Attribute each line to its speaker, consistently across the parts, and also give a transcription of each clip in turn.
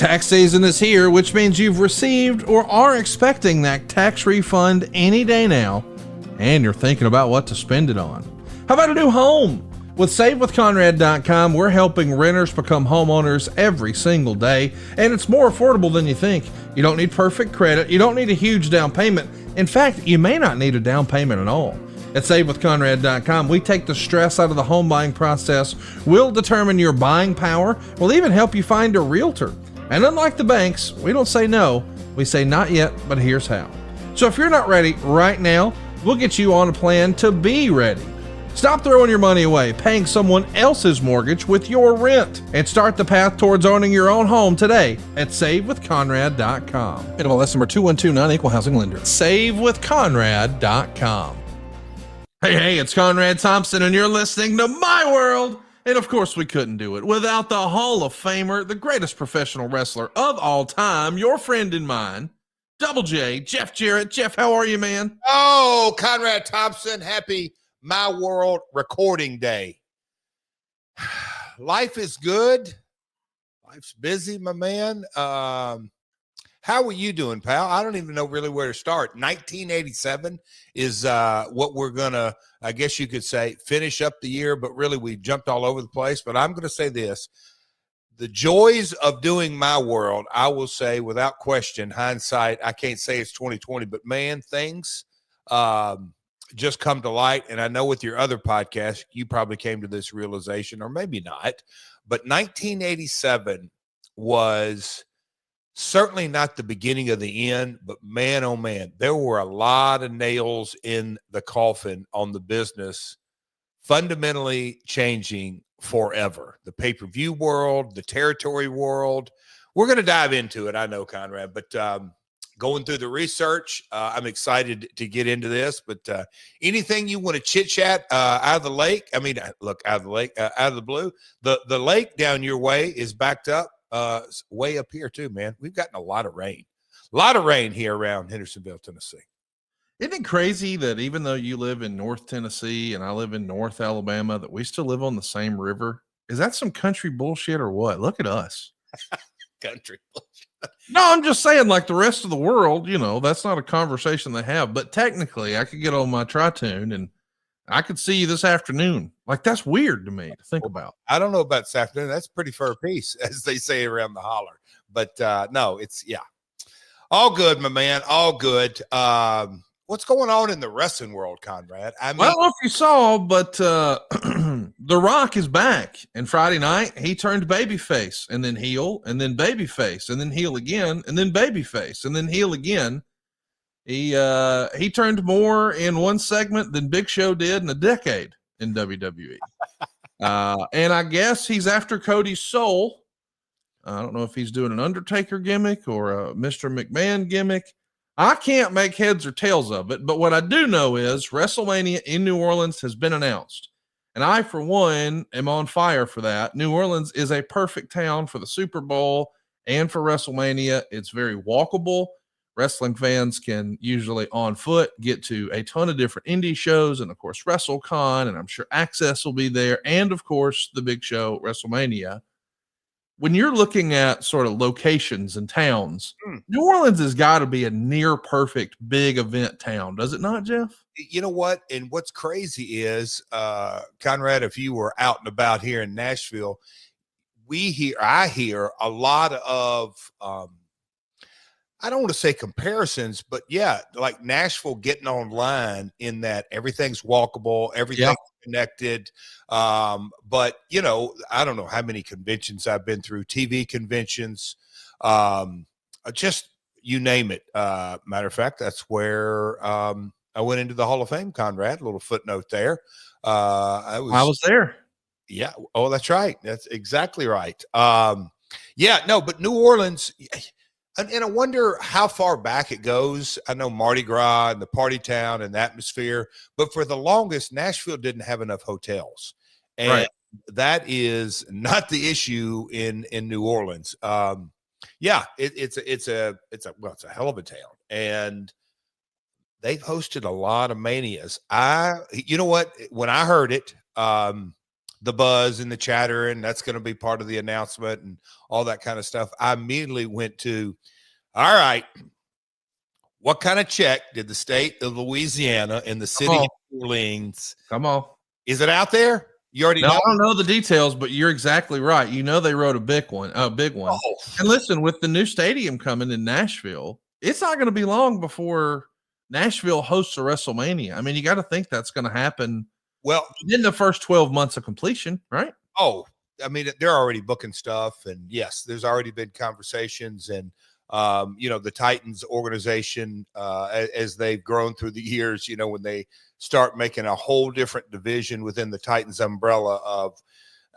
Speaker 1: Tax season is here, which means you've received or are expecting that tax refund any day now, and you're thinking about what to spend it on. How about a new home? With SaveWithConrad.com, we're helping renters become homeowners every single day, and it's more affordable than you think. You don't need perfect credit. You don't need a huge down payment. In fact, you may not need a down payment at all. At SaveWithConrad.com, we take the stress out of the home buying process. We'll determine your buying power. We'll even help you find a realtor. And unlike the banks, we don't say no. We say not yet, but here's how. So if you're not ready right now, we'll get you on a plan to be ready. Stop throwing your money away, paying someone else's mortgage with your rent, and start the path towards owning your own home today at SaveWithConrad.com. NMLS number 2129, Equal Housing Lender. SaveWithConrad.com. Hey, it's Conrad Thompson, and you're listening to My World. And of course, we couldn't do it without the Hall of Famer, the greatest professional wrestler of all time, your friend and mine, Double J, Jeff Jarrett. Jeff, how are you, man?
Speaker 2: Oh, Conrad Thompson, happy My World recording day. Life is good. Life's busy, my man. How are you doing, pal? I don't even know really where to start. 1987 is what we're going to, I guess you could say, finish up the year, but really we jumped all over the place. But I'm going to say this. The joys of doing My World, I will say without question, hindsight, I can't say it's 2020, but man, things just come to light. And I know with your other podcast, you probably came to this realization, or maybe not, but 1987 was certainly not the beginning of the end, but man, oh man, there were a lot of nails in the coffin on the business, fundamentally changing forever. The pay-per-view world, the territory world. We're going to dive into it, I know, Conrad, but going through the research, I'm excited to get into this, but anything you want to chit-chat out of the lake, I mean, look, out of the lake, out of the blue, the lake down your way is backed up. Way up here too, man. We've gotten a lot of rain here around Hendersonville, Tennessee.
Speaker 1: Isn't it crazy that even though you live in North Tennessee and I live in North Alabama, that we still live on the same river? Is that some country bullshit or what? Look at us.
Speaker 2: Country bullshit.
Speaker 1: No, I'm just saying, like the rest of the world, you know, that's not a conversation they have. But technically, I could get on my Tritune and I could see you this afternoon. Like, that's weird to me to think about.
Speaker 2: I don't know about this afternoon. That's pretty fair piece, as they say around the holler. But no, it's, yeah. All good, my man. All good. What's going on in the wrestling world, Conrad? I mean,
Speaker 1: well, I don't know if you saw, but The Rock is back. And Friday night, he turned babyface and then heel and then babyface and then heel again and then babyface and then heel again. He turned more in one segment than Big Show did in a decade in WWE. And I guess he's after Cody's soul. I don't know if he's doing an Undertaker gimmick or a Mr. McMahon gimmick. I can't make heads or tails of it, but what I do know is WrestleMania in New Orleans has been announced. And I, for one, am on fire for that. New Orleans is a perfect town for the Super Bowl and for WrestleMania. It's very walkable. Wrestling fans can usually on foot get to a ton of different indie shows and, of course, WrestleCon, and I'm sure Access will be there, and, of course, the big show, WrestleMania. When you're looking at sort of locations and towns, New Orleans has got to be a near perfect big event town, does it not, Jeff?
Speaker 2: You know what? And what's crazy is, Conrad, if you were out and about here in Nashville, I hear a lot of I don't want to say comparisons, but yeah, like Nashville getting online in that everything's walkable, everything's connected. But you know, I don't know how many conventions I've been through, TV conventions, just you name it. Matter of fact, that's where I went into the Hall of Fame, Conrad. A little footnote there. I was
Speaker 1: there.
Speaker 2: Yeah. Oh, that's right. That's exactly right. Yeah, no, but New Orleans. And I wonder how far back it goes. I know Mardi Gras and the party town and the atmosphere, but for the longest, Nashville didn't have enough hotels. And that is not the issue in New Orleans. Yeah, it's a hell of a town. And they've hosted a lot of manias. You know what? When I heard it, the buzz and the chatter, and that's going to be part of the announcement and all that kind of stuff, I immediately went to, all right, what kind of check did the state of Louisiana and the city of New Orleans?
Speaker 1: Come on.
Speaker 2: Is it out there? You already know.
Speaker 1: I don't know the details, but you're exactly right. You know, they wrote a big one. And listen, with the new stadium coming in Nashville, it's not going to be long before Nashville hosts a WrestleMania. I mean, you got to think that's going to happen.
Speaker 2: Well,
Speaker 1: in the first 12 months of completion, right?
Speaker 2: Oh, I mean, they're already booking stuff, and yes, there's already been conversations, and the Titans organization, as they've grown through the years, when they start making a whole different division within the Titans umbrella of,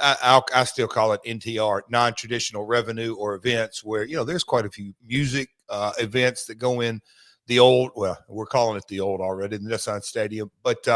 Speaker 2: I still call it NTR, non-traditional revenue or events, where there's quite a few music events that go in the old. Well, we're calling it the old already, the Nissan Stadium, but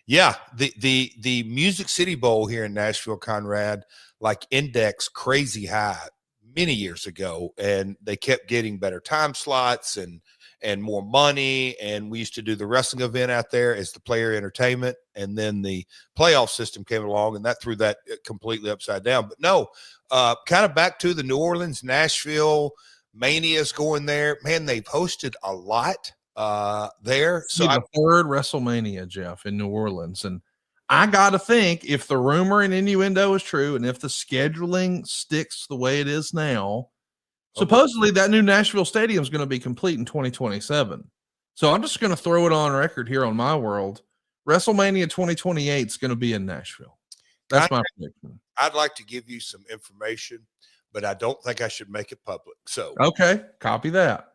Speaker 2: yeah, the Music City Bowl here in Nashville, Conrad, like indexed crazy high many years ago, and they kept getting better time slots and more money. And we used to do the wrestling event out there as the player entertainment, and then the playoff system came along, and that threw that completely upside down. But no, kind of back to the New Orleans, Nashville Mania's going there. Man, they've hosted a lot there. So
Speaker 1: the third WrestleMania, Jeff, in New Orleans. And I got to think, if the rumor and innuendo is true, and if the scheduling sticks the way it is now, supposedly that new Nashville stadium is going to be complete in 2027. So I'm just going to throw it on record here on my world. WrestleMania 2028 is going to be in Nashville. That's my prediction.
Speaker 2: I'd like to give you some information, but I don't think I should make it public. So
Speaker 1: okay, copy that.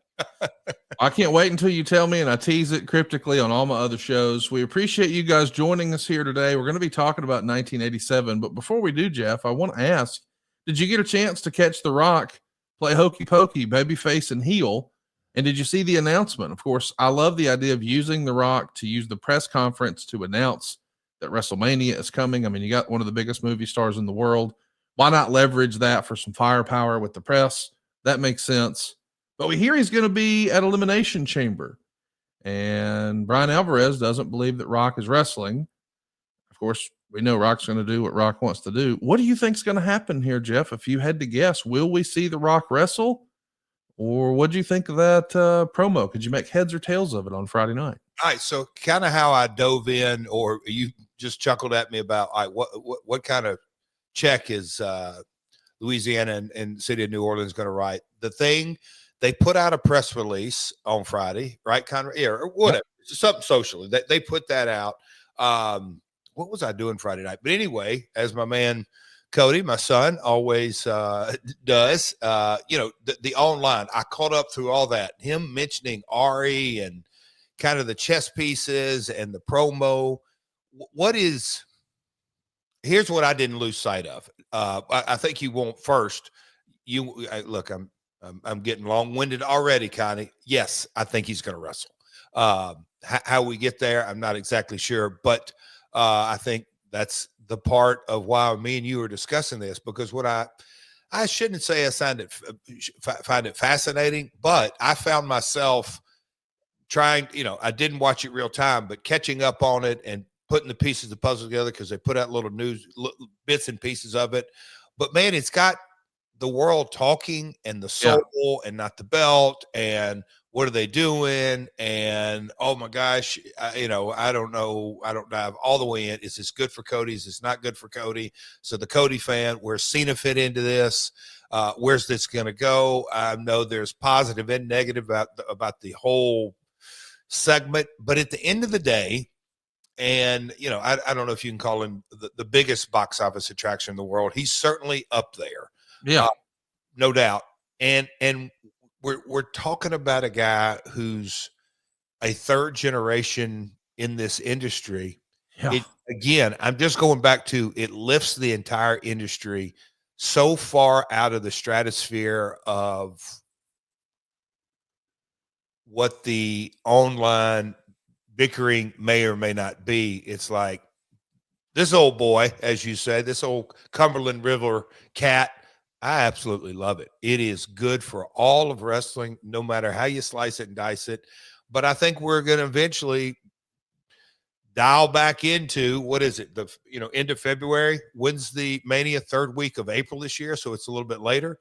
Speaker 1: I can't wait until you tell me, and I tease it cryptically on all my other shows. We appreciate you guys joining us here today. We're going to be talking about 1987, but before we do, Jeff, I want to ask, did you get a chance to catch The Rock play hokey pokey, babyface and heel? And did you see the announcement? Of course, I love the idea of using The Rock to use the press conference to announce that WrestleMania is coming. I mean, you got one of the biggest movie stars in the world. Why not leverage that for some firepower with the press? That makes sense. But we hear he's going to be at Elimination Chamber. And Brian Alvarez doesn't believe that Rock is wrestling. Of course, we know Rock's going to do what Rock wants to do. What do you think's going to happen here, Jeff? If you had to guess, will we see The Rock wrestle? Or what do you think of that promo? Could you make heads or tails of it on Friday night?
Speaker 2: All right, so kind of how I dove in, or you just chuckled at me about, all right, what kind of check is Louisiana and city of New Orleans going to write? The thing, they put out a press release on Friday, right, Conrad? Yeah, or whatever, something socially. They put that out. What was I doing Friday night? But anyway, as my man Cody, my son, always does, the online, I caught up through all that. Him mentioning Ari and kind of the chess pieces and the promo. Here's what I didn't lose sight of. I think you won't first. Look, I'm getting long-winded already, Connie. Yes, I think he's going to wrestle. How we get there, I'm not exactly sure, but I think that's the part of why me and you are discussing this, because what I shouldn't say I find it fascinating, but I found myself trying, I didn't watch it real time, but catching up on it and putting the pieces of the puzzle together, because they put out little news bits and pieces of it. But man, it's got the world talking, and the soul and not the belt, and what are they doing? And oh my gosh, I don't know. I don't dive all the way in. Is this good for Cody? Is this not good for Cody? So the Cody fan, where's Cena fit into this? Where's this going to go? I know there's positive and negative about the whole segment, but at the end of the day, and I don't know if you can call him the biggest box office attraction in the world. He's certainly up there.
Speaker 1: Yeah,
Speaker 2: no doubt. And we're talking about a guy who's a third generation in this industry.
Speaker 1: Yeah.
Speaker 2: Again, I'm just going back to, it lifts the entire industry so far out of the stratosphere of what the online bickering may or may not be. It's like, this old boy, as you say, this old Cumberland River cat, I absolutely love it. It is good for all of wrestling, no matter how you slice it and dice it. But I think we're going to eventually, dial back into, what is it? End of February. When's the Mania? Third week of April this year. So it's a little bit later.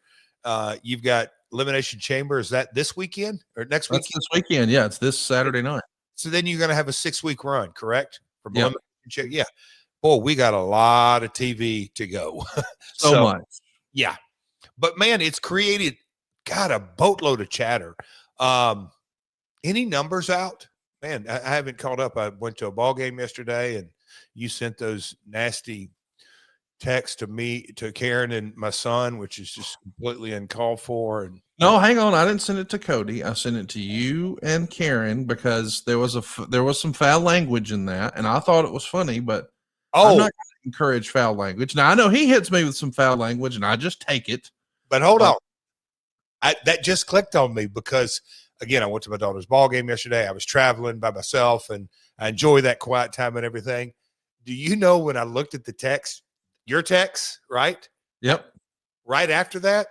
Speaker 2: You've got Elimination Chamber. Is that this weekend or next
Speaker 1: That's
Speaker 2: weekend?
Speaker 1: this weekend. Yeah, it's this Saturday night.
Speaker 2: So then you're going to have a 6-week run, correct? For
Speaker 1: Yeah.
Speaker 2: Yeah. Boy, we got a lot of TV to go.
Speaker 1: So much.
Speaker 2: Yeah. But man, it's created, God, a boatload of chatter. Any numbers out? Man, I haven't caught up. I went to a ball game yesterday, and you sent those nasty texts to me, to Karen and my son, which is just completely uncalled for. And
Speaker 1: no, hang on. I didn't send it to Cody. I sent it to you and Karen because there was some foul language in that, and I thought it was funny, but I'm not going to encourage foul language. Now I know he hits me with some foul language, and I just take it.
Speaker 2: But hold on, that just clicked on me because, again, I went to my daughter's ball game yesterday. I was traveling by myself, and I enjoy that quiet time and everything. Do you know when I looked at the text, your text, right?
Speaker 1: Yep.
Speaker 2: Right after that,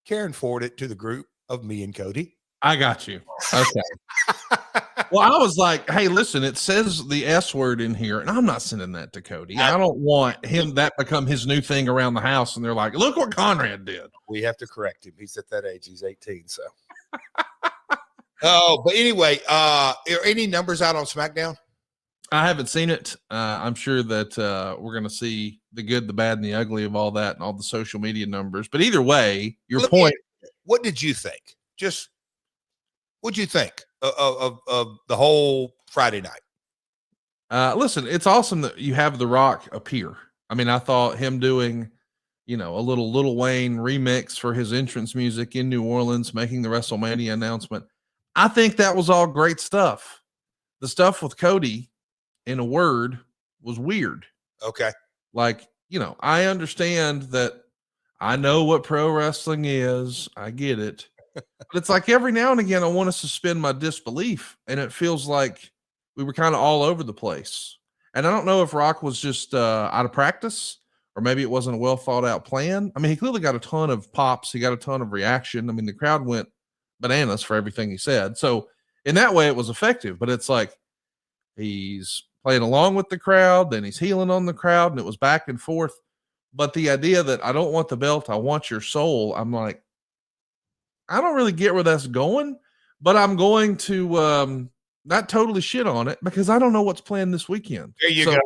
Speaker 2: Karen forwarded it to the group of me and Cody.
Speaker 1: I got you. Okay. Well, I was like, hey, listen, it says the S word in here, and I'm not sending that to Cody. I don't want him that become his new thing around the house. And they're like, look what Conrad did.
Speaker 2: We have to correct him. He's at that age. He's 18. So. Oh, but anyway, are any numbers out on SmackDown?
Speaker 1: I haven't seen it. I'm sure that we're going to see the good, the bad, and the ugly of all that and all the social media numbers. But either way, your point.
Speaker 2: What did you think? What'd you think of the whole Friday night?
Speaker 1: Listen, it's awesome that you have The Rock appear. I mean, I thought him doing, a little Wayne remix for his entrance music in New Orleans, making the WrestleMania announcement. I think that was all great stuff. The stuff with Cody, in a word, was weird.
Speaker 2: Okay.
Speaker 1: Like, I understand that. I know what pro wrestling is. I get it. But it's like every now and again, I want to suspend my disbelief. And it feels like we were kind of all over the place. And I don't know if Rock was just out of practice, or maybe it wasn't a well thought out plan. I mean, he clearly got a ton of pops. He got a ton of reaction. I mean, the crowd went bananas for everything he said. So in that way, it was effective. But it's like he's playing along with the crowd, then he's healing on the crowd, and it was back and forth. But the idea that I don't want the belt, I want your soul, I'm like, I don't really get where that's going, but I'm going to not totally shit on it because I don't know what's planned this weekend.
Speaker 2: There you go.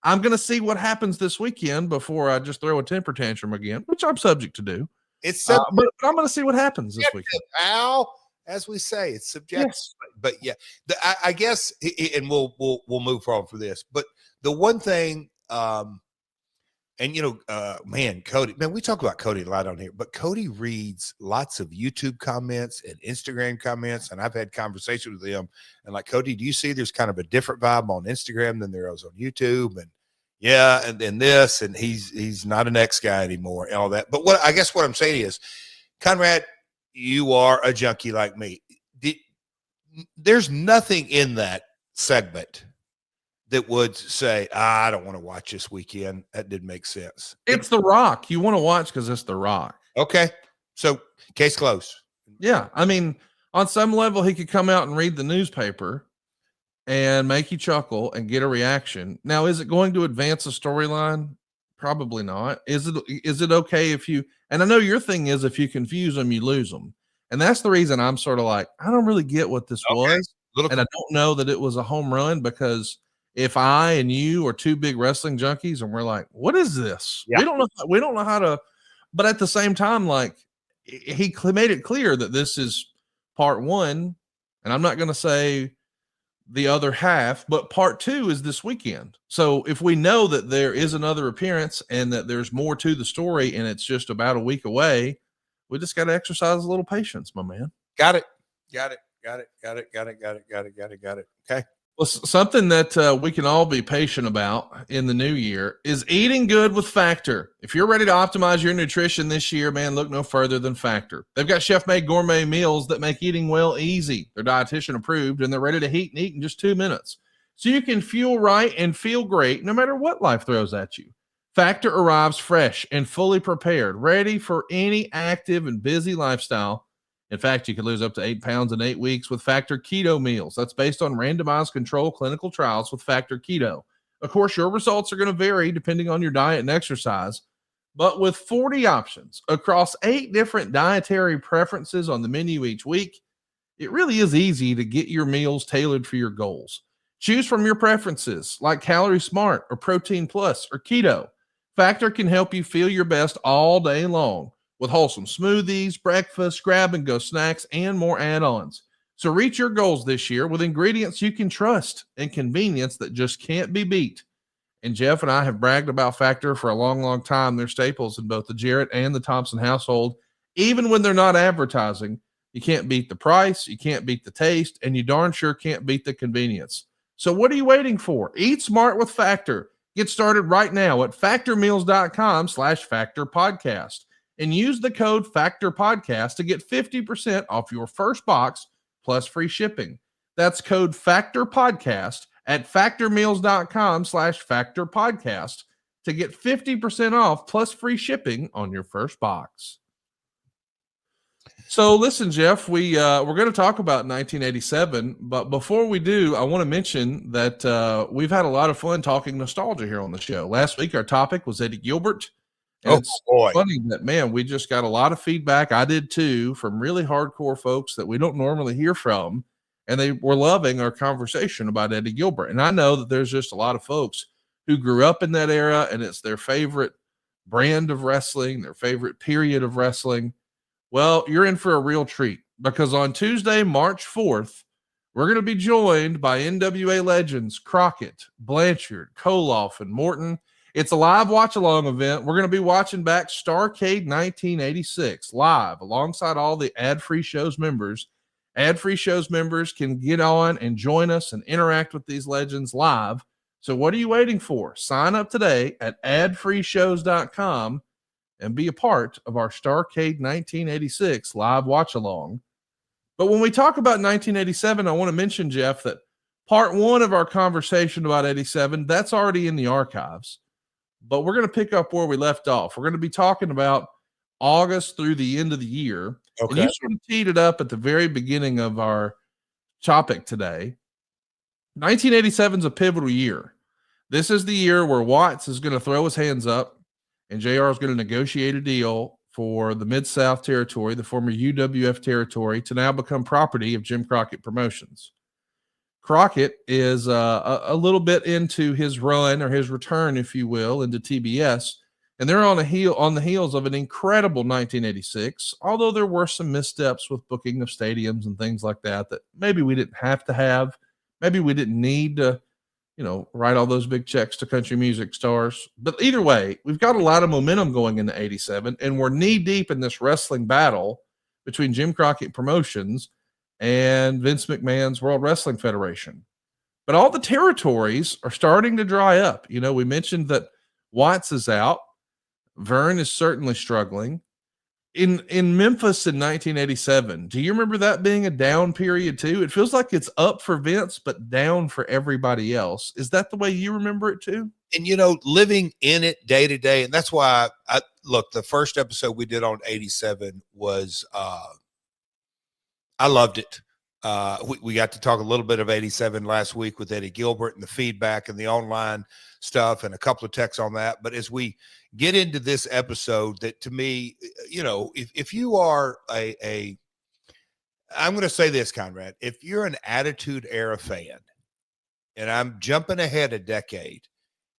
Speaker 1: I'm going to see what happens this weekend before I just throw a temper tantrum again, which I'm subject to do. But I'm going to see what happens this weekend.
Speaker 2: Al, as we say, it's subjective. Yes. But yeah, I guess, and we'll move forward for this. But the one thing, man, Cody, we talk about Cody a lot on here, but Cody reads lots of YouTube comments and Instagram comments, and I've had conversations with him. And like, Cody, do you see there's kind of a different vibe on Instagram than there is on YouTube? And yeah, and then this, and he's not an X guy anymore and all that. But what I'm saying is, Conrad, you are a junkie like me. There's nothing in that segment that would say, I don't want to watch this weekend. That didn't make sense.
Speaker 1: It's The Rock. You want to watch because it's The Rock.
Speaker 2: Okay. So case closed.
Speaker 1: Yeah. I mean, on some level, he could come out and read the newspaper and make you chuckle and get a reaction. Now, is it going to advance a storyline? Probably not. Is it okay if you, and I know your thing is if you confuse them, you lose them. And that's the reason I'm sort of like, I don't really get what this was. And I don't know that it was a home run because if I and you are two big wrestling junkies and we're like, what is this? Yeah. We don't know how to, but at the same time, like he made it clear that this is part one. And I'm not going to say the other half, but part two is this weekend. So if we know that there is another appearance and that there's more to the story and it's just about a week away, we just got to exercise a little patience, my man.
Speaker 2: Got it. Okay.
Speaker 1: Well, something that we can all be patient about in the new year is eating good with Factor. If you're ready to optimize your nutrition this year, man, look no further than Factor. They've got chef-made gourmet meals that make eating well easy. They're dietitian approved, and they're ready to heat and eat in just 2 minutes. So you can fuel right and feel great no matter what life throws at you. Factor arrives fresh and fully prepared, ready for any active and busy lifestyle. In fact, you could lose up to 8 pounds in 8 weeks with Factor Keto meals. That's based on randomized control clinical trials with Factor Keto. Of course, your results are going to vary depending on your diet and exercise, but with 40 options across 8 different dietary preferences on the menu each week, it really is easy to get your meals tailored for your goals. Choose from your preferences like Calorie Smart or Protein Plus or Keto. Factor can help you feel your best all day long with wholesome smoothies, breakfast, grab and go snacks, and more add-ons. So reach your goals this year with ingredients you can trust and convenience that just can't be beat. And Jeff and I have bragged about Factor for a long, long time. They're staples in both the Jarrett and the Thompson household. Even when they're not advertising, you can't beat the price, you can't beat the taste, and you darn sure can't beat the convenience. So what are you waiting for? Eat smart with Factor. Get started right now at factormeals.com/factorpodcast and use the code FACTORPODCAST to get 50% off your first box plus free shipping. That's code FACTORPODCAST at factormeals.com/factorpodcast to get 50% off plus free shipping on your first box. So listen, Jeff, we're going to talk about 1987, but before we do, I want to mention that we've had a lot of fun talking nostalgia here on the show. Last week, our topic was Eddie Gilbert. And it's funny that, man, we just got a lot of feedback. I did too, from really hardcore folks that we don't normally hear from. And they were loving our conversation about Eddie Gilbert. And I know that there's just a lot of folks who grew up in that era and it's their favorite brand of wrestling, their favorite period of wrestling. Well, you're in for a real treat because on Tuesday, March 4th, we're going to be joined by NWA legends Crockett, Blanchard, Koloff, and Morton. It's a live watch-along event. We're going to be watching back Starrcade 1986 live alongside all the ad-free shows members. Ad-free shows members can get on and join us and interact with these legends live. So what are you waiting for? Sign up today at adfreeshows.com and be a part of our Starrcade 1986 live watch-along. But when we talk about 1987, I want to mention, Jeff, that part one of our conversation about 87, that's already in the archives. But we're going to pick up where we left off. We're going to be talking about August through the end of the year. Okay. And you sort of teed it up at the very beginning of our topic today. 1987 is a pivotal year. This is the year where Watts is going to throw his hands up and JR is going to negotiate a deal for the Mid-South territory, the former UWF territory, to now become property of Jim Crockett Promotions. Crockett is a little bit into his run or his return, if you will, into TBS, and they're on the heels of an incredible 1986, although there were some missteps with booking of stadiums and things like that maybe we didn't have to have. Maybe we didn't need to, write all those big checks to country music stars. But either way, we've got a lot of momentum going into 87, and we're knee deep in this wrestling battle between Jim Crockett Promotions and Vince McMahon's World Wrestling Federation. But all the territories are starting to dry up. We mentioned that Watts is out. Vern is certainly struggling. In Memphis in 1987, do you remember that being a down period too? It feels like it's up for Vince, but down for everybody else. Is that the way you remember it too?
Speaker 2: And, living in it day to day. And that's why look, the first episode we did on 87 was, I loved it. We got to talk a little bit of 87 last week with Eddie Gilbert and the feedback and the online stuff and a couple of texts on that. But as we get into this episode, that to me, if you are I'm going to say this, Conrad, if you're an Attitude Era fan, and I'm jumping ahead a decade,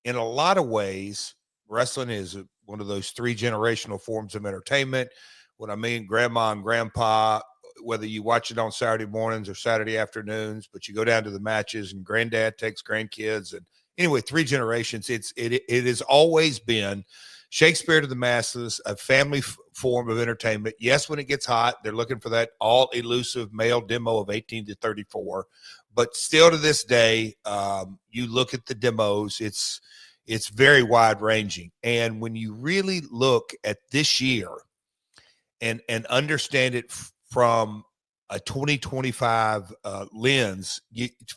Speaker 2: in a lot of ways, wrestling is one of those 3 generational forms of entertainment. What I mean, grandma and grandpa, whether you watch it on Saturday mornings or Saturday afternoons, but you go down to the matches and granddad takes grandkids. And anyway, 3 generations, it has always been Shakespeare to the masses, a family form of entertainment. Yes, when it gets hot, they're looking for that all elusive male demo of 18 to 34. But still to this day, you look at the demos, it's very wide ranging. And when you really look at this year and understand it from a 2025 lens,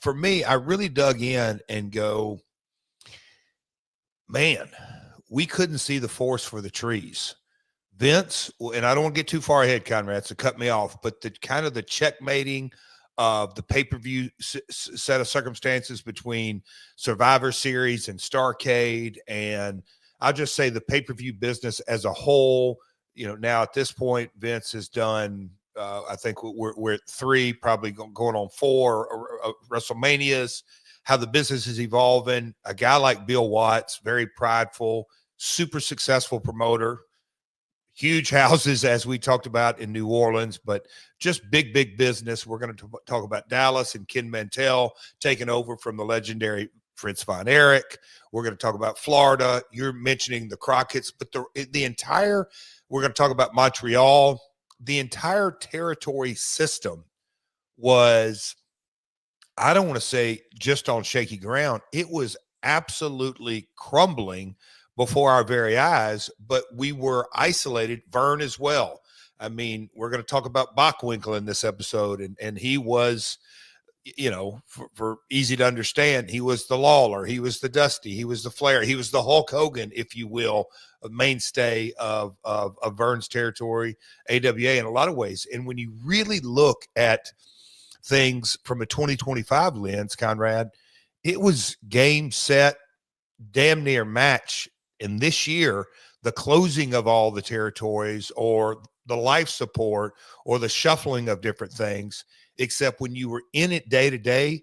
Speaker 2: for me, I really dug in and go, man, we couldn't see the forest for the trees. Vince, and I don't want to get too far ahead, Conrad, so cut me off, but the kind of the checkmating of the pay-per-view set of circumstances between Survivor Series and Starrcade, and I'll just say the pay-per-view business as a whole. Now at this point, Vince has done, I think we're at 3, probably going on 4 WrestleManias, how the business is evolving. A guy like Bill Watts, very prideful, super successful promoter, huge houses, as we talked about in New Orleans, but just big business. We're going to talk about Dallas and Ken Mantell taking over from the legendary Fritz Von Erich. We're going to talk about Florida. You're mentioning the Crockett's, but the entire, we're going to talk about Montreal. The entire territory system was, I don't want to say just on shaky ground. It was absolutely crumbling before our very eyes, but we were isolated. Vern as well. I mean, we're going to talk about Bockwinkel in this episode, and he was, for easy to understand, he was the Lawler, he was the Dusty, he was the Flair, he was the Hulk Hogan, if you will, a mainstay of Vern's territory, AWA in a lot of ways. And when you really look at things from a 2025 lens, Conrad, it was game, set, damn near match. And this year, the closing of all the territories or the life support or the shuffling of different things, except when you were in it day to day,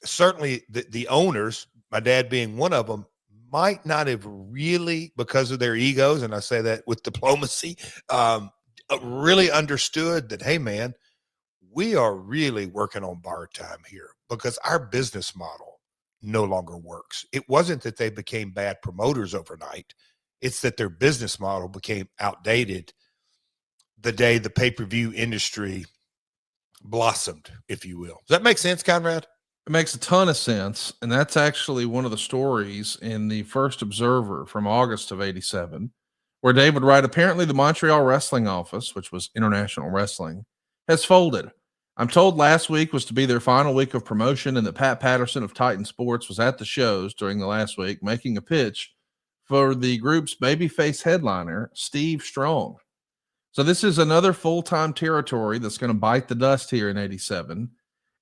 Speaker 2: certainly the owners, my dad being one of them, might not have really, because of their egos, and I say that with diplomacy, really understood that, hey, man, we are really working on bar time here because our business model no longer works. It wasn't that they became bad promoters overnight. It's that their business model became outdated the day the pay-per-view industry blossomed, if you will. Does that make sense, Conrad?
Speaker 1: It makes a ton of sense. And that's actually one of the stories in the First Observer from August of 87, where Dave would write, apparently the Montreal Wrestling Office, which was International Wrestling, has folded. I'm told last week was to be their final week of promotion and that Pat Patterson of Titan Sports was at the shows during the last week making a pitch for the group's babyface headliner, Steve Strong. So this is another full-time territory that's going to bite the dust here in 87.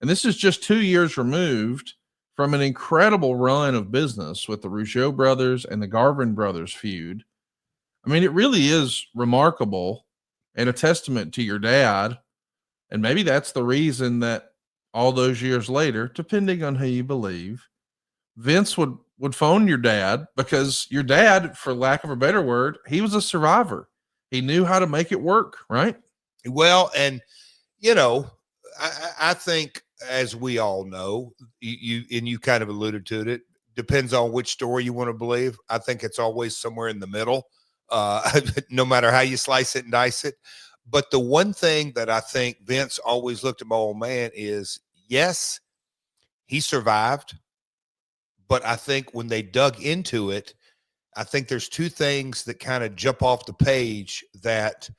Speaker 1: And this is just 2 years removed from an incredible run of business with the Rougeau brothers and the Garvin brothers feud. I mean, it really is remarkable and a testament to your dad. And maybe that's the reason that all those years later, depending on who you believe, Vince would phone your dad, because your dad, for lack of a better word, he was a survivor. He knew how to make it work, right?
Speaker 2: Well, and, I think, as we all know, you kind of alluded to it, depends on which story you want to believe. I think it's always somewhere in the middle, no matter how you slice it and dice it. But the one thing that I think Vince always looked at my old man is, yes, he survived. But I think when they dug into it, I think there's 2 things that kind of jump off the page that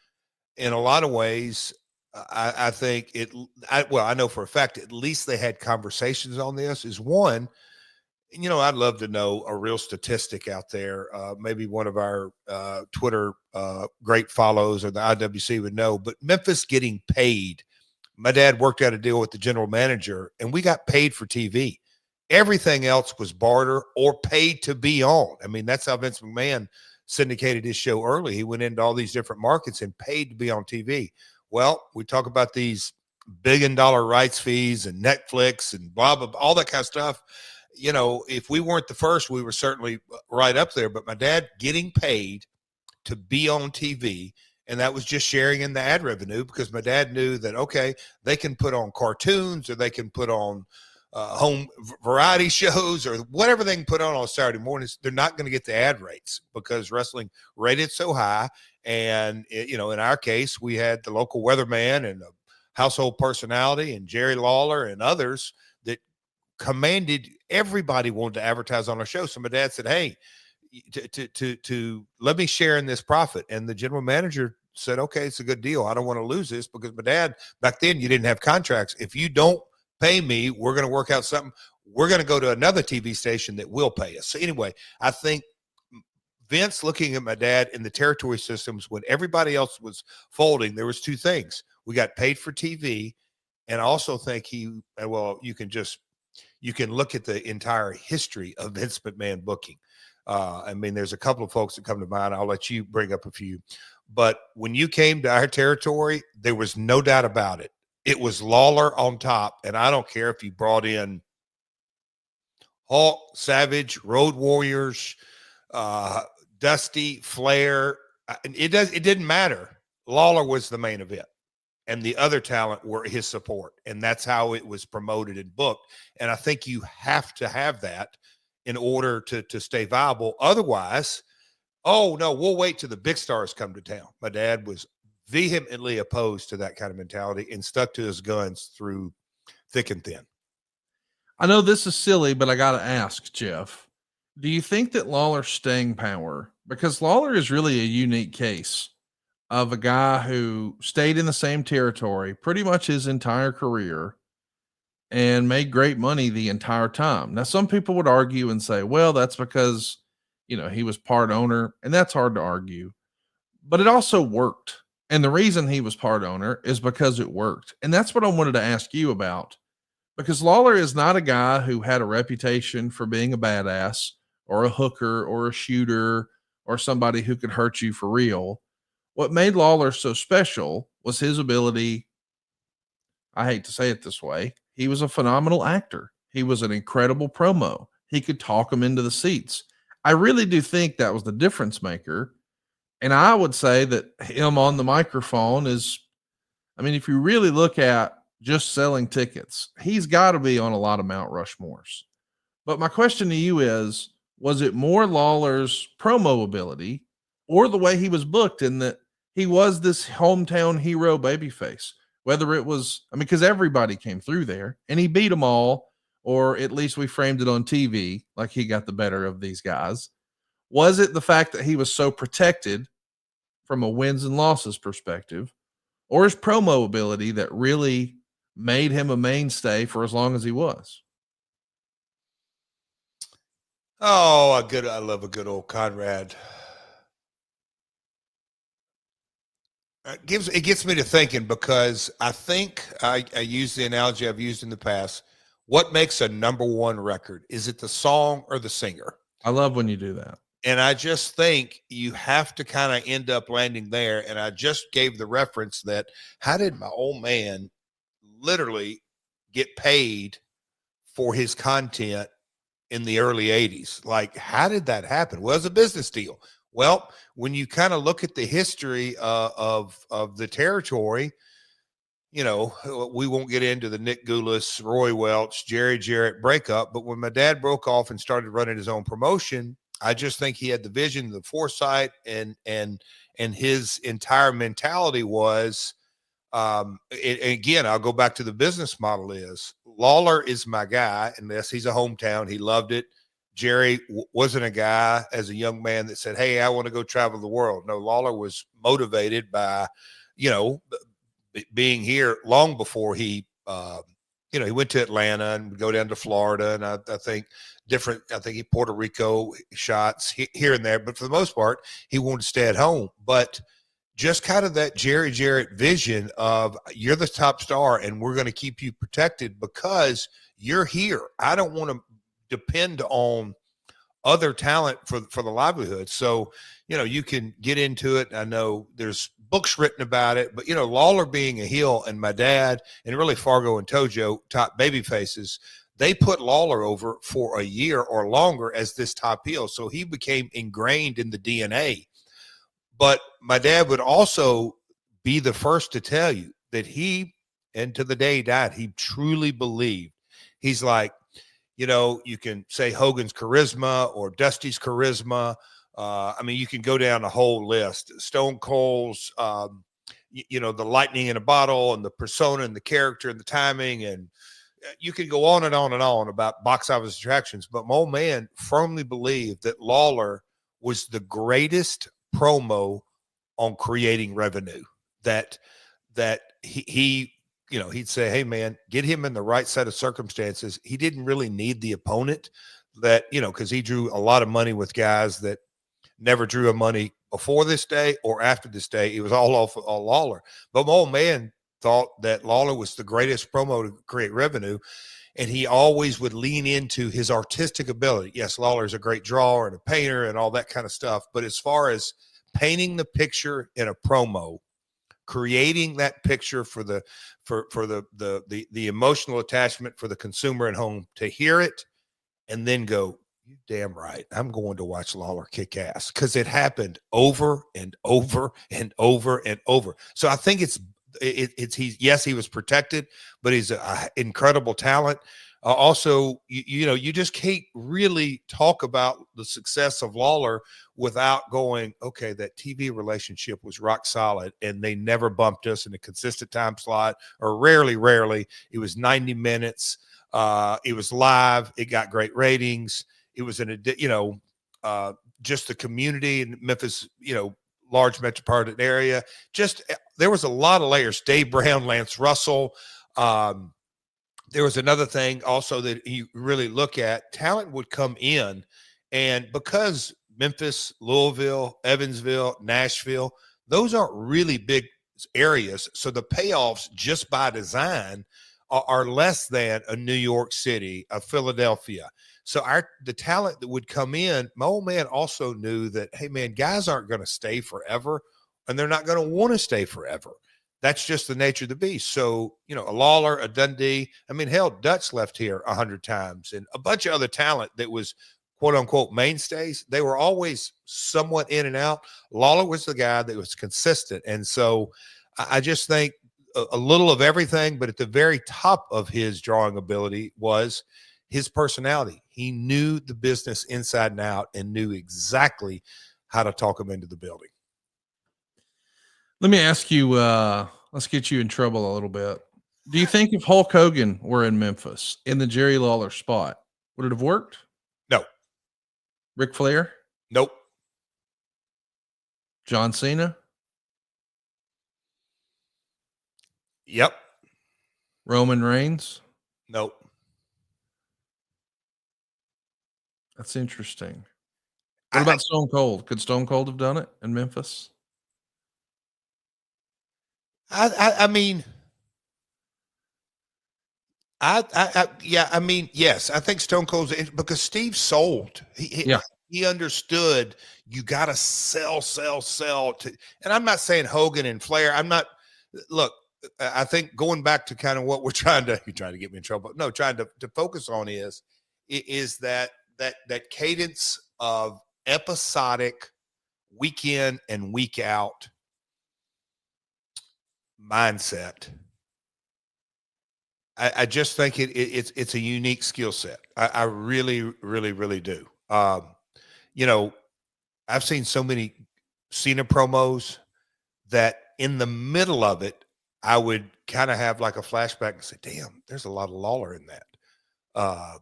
Speaker 2: in a lot of ways, I think I know for a fact, at least they had conversations on this. Is one, I'd love to know a real statistic out there. Maybe one of our Twitter great follows or the IWC would know, but Memphis getting paid. My dad worked out a deal with the general manager and we got paid for TV. Everything else was barter or paid to be on. I mean, that's how Vince McMahon syndicated his show early. He went into all these different markets and paid to be on TV. Well, we talk about these $1 billion rights fees and Netflix and blah, blah, blah, all that kind of stuff. If we weren't the first, we were certainly right up there. But my dad getting paid to be on TV, and that was just sharing in the ad revenue, because my dad knew that, okay, they can put on cartoons or they can put on home variety shows or whatever they can put on Saturday mornings. They're not going to get the ad rates because wrestling rated so high. And, in our case, we had the local weatherman and a household personality and Jerry Lawler and others that commanded, everybody wanted to advertise on our show. So my dad said, hey, to let me share in this profit. And the general manager said, okay, it's a good deal. I don't want to lose this, because my dad, back then, you didn't have contracts. If you don't pay me, we're going to work out something. We're going to go to another TV station that will pay us. So anyway, I think Vince looking at my dad in the territory systems when everybody else was folding, there was two things. We got paid for TV, and I also think you can look at the entire history of Vince McMahon booking. I mean, there's a couple of folks that come to mind. I'll let you bring up a few. But when you came to our territory, there was no doubt about it. It was Lawler on top, and I don't care if you brought in Hulk, Savage, Road Warriors, Dusty, Flair. It didn't matter. Lawler was the main event, and the other talent were his support, and that's how it was promoted and booked. And I think you have to have that in order to stay viable. Otherwise, oh no, we'll wait till the big stars come to town. My dad was vehemently opposed to that kind of mentality and stuck to his guns through thick and thin.
Speaker 1: I know this is silly, but I got to ask, Jeff, do you think that Lawler's staying power, because Lawler is really a unique case of a guy who stayed in the same territory pretty much his entire career and made great money the entire time. Now, some people would argue and say, well, that's because, he was part owner, and that's hard to argue, but it also worked. And the reason he was part owner is because it worked. And that's what I wanted to ask you about, because Lawler is not a guy who had a reputation for being a badass or a hooker or a shooter or somebody who could hurt you for real. What made Lawler so special was his ability. I hate to say it this way. He was a phenomenal actor. He was an incredible promo. He could talk them into the seats. I really do think that was the difference maker. And I would say that him on the microphone is, if you really look at just selling tickets, he's got to be on a lot of Mount Rushmores. But my question to you is, was it more Lawler's promo ability or the way he was booked in that he was this hometown hero babyface? Whether it was, because everybody came through there and he beat them all, or at least we framed it on TV like he got the better of these guys. Was it the fact that he was so protected from a wins and losses perspective, or his promo ability that really made him a mainstay for as long as he was?
Speaker 2: Oh, I love a good old Conrad. It gets me to thinking, because I think I use the analogy I've used in the past. What makes a number one record? Is it the song or the singer?
Speaker 1: I love when you do that.
Speaker 2: And I just think you have to kind of end up landing there. And I just gave the reference that, how did my old man literally get paid for his content in the early 80s? Like, how did that happen? Well, it was a business deal. Well, when you kind of look at the history of the territory, we won't get into the Nick Goulas, Roy Welch, Jarrett breakup. But when my dad broke off and started running his own promotion, I just think he had the vision, the foresight, and his entire mentality was, again, I'll go back to the business model is Lawler is my guy. Unless he's a hometown, he loved it. Jerry wasn't a guy as a young man that said, hey, I want to go travel the world. No, Lawler was motivated by, being here long before he, he went to Atlanta and would go down to Florida. And I think he Puerto Rico shots here and there, but for the most part, he wanted to stay at home. But just kind of that Jarrett vision of, you're the top star and we're going to keep you protected because you're here. I don't want to depend on other talent for the livelihood. So, you can get into it. I know there's books written about it, but Lawler being a heel, and my dad and really Fargo and Tojo, top baby faces, they put Lawler over for a year or longer as this top heel. So he became ingrained in the DNA. But my dad would also be the first to tell you that and to the day he died, he truly believed. He's like, you can say Hogan's charisma or Dusty's charisma. You can go down a whole list. Stone Cold's, the lightning in a bottle and the persona and the character and the timing. And you can go on and on and on about box office attractions. But my old man firmly believed that Lawler was the greatest promo on creating revenue. That he'd say, hey man, get him in the right set of circumstances. He didn't really need the opponent because he drew a lot of money with guys that never drew a money before this day or after this day. It was all off of Lawler. But my old man thought that Lawler was the greatest promo to create revenue, and he always would lean into his artistic ability. Yes, Lawler is a great drawer and a painter and all that kind of stuff, but as far as painting the picture in a promo, creating that picture for the emotional attachment for the consumer at home to hear it and then go, you damn right, I'm going to watch Lawler kick ass, because it happened over and over and over and over. So I think it's yes, he was protected, but he's an incredible talent. Also, you just can't really talk about the success of Lawler without going, okay, that TV relationship was rock solid, and they never bumped us in a consistent time slot, or rarely. It was 90 minutes. It was live. It got great ratings. It was just the community in Memphis, large metropolitan area. Just there was a lot of layers. Dave Brown, Lance Russell. There was another thing also that you really look at. Talent would come in, and because Memphis, Louisville, Evansville, Nashville, those aren't really big areas. So the payoffs just by design are less than a New York City, a Philadelphia. So the talent that would come in, my old man also knew that, hey, man, guys aren't going to stay forever, and they're not going to want to stay forever. That's just the nature of the beast. So, a Lawler, a Dundee, I mean, hell, Dutch left here 100 times, and a bunch of other talent that was quote unquote mainstays. They were always somewhat in and out. Lawler was the guy that was consistent. And so I just think a little of everything, but at the very top of his drawing ability was his personality. He knew the business inside and out and knew exactly how to talk him into the building.
Speaker 1: Let me ask you, let's get you in trouble a little bit. Do you think if Hulk Hogan were in Memphis in the Jerry Lawler spot, would it have worked?
Speaker 2: No.
Speaker 1: Ric Flair?
Speaker 2: Nope.
Speaker 1: John Cena?
Speaker 2: Yep.
Speaker 1: Roman Reigns?
Speaker 2: Nope.
Speaker 1: That's interesting. What about Stone Cold? Could Stone Cold have done it in Memphis?
Speaker 2: I mean, yes, I think Stone Cold's, because Steve sold. He understood you got to sell to, and I'm not saying Hogan and Flair. Look, I think going back to kind of what we're trying to get me in trouble. No, trying to focus on is that cadence of episodic week in and week out mindset. I just think it's a unique skill set. I really, really, really do. I've seen so many Cena promos that in the middle of it, I would kind of have like a flashback and say, damn, there's a lot of Lawler in that.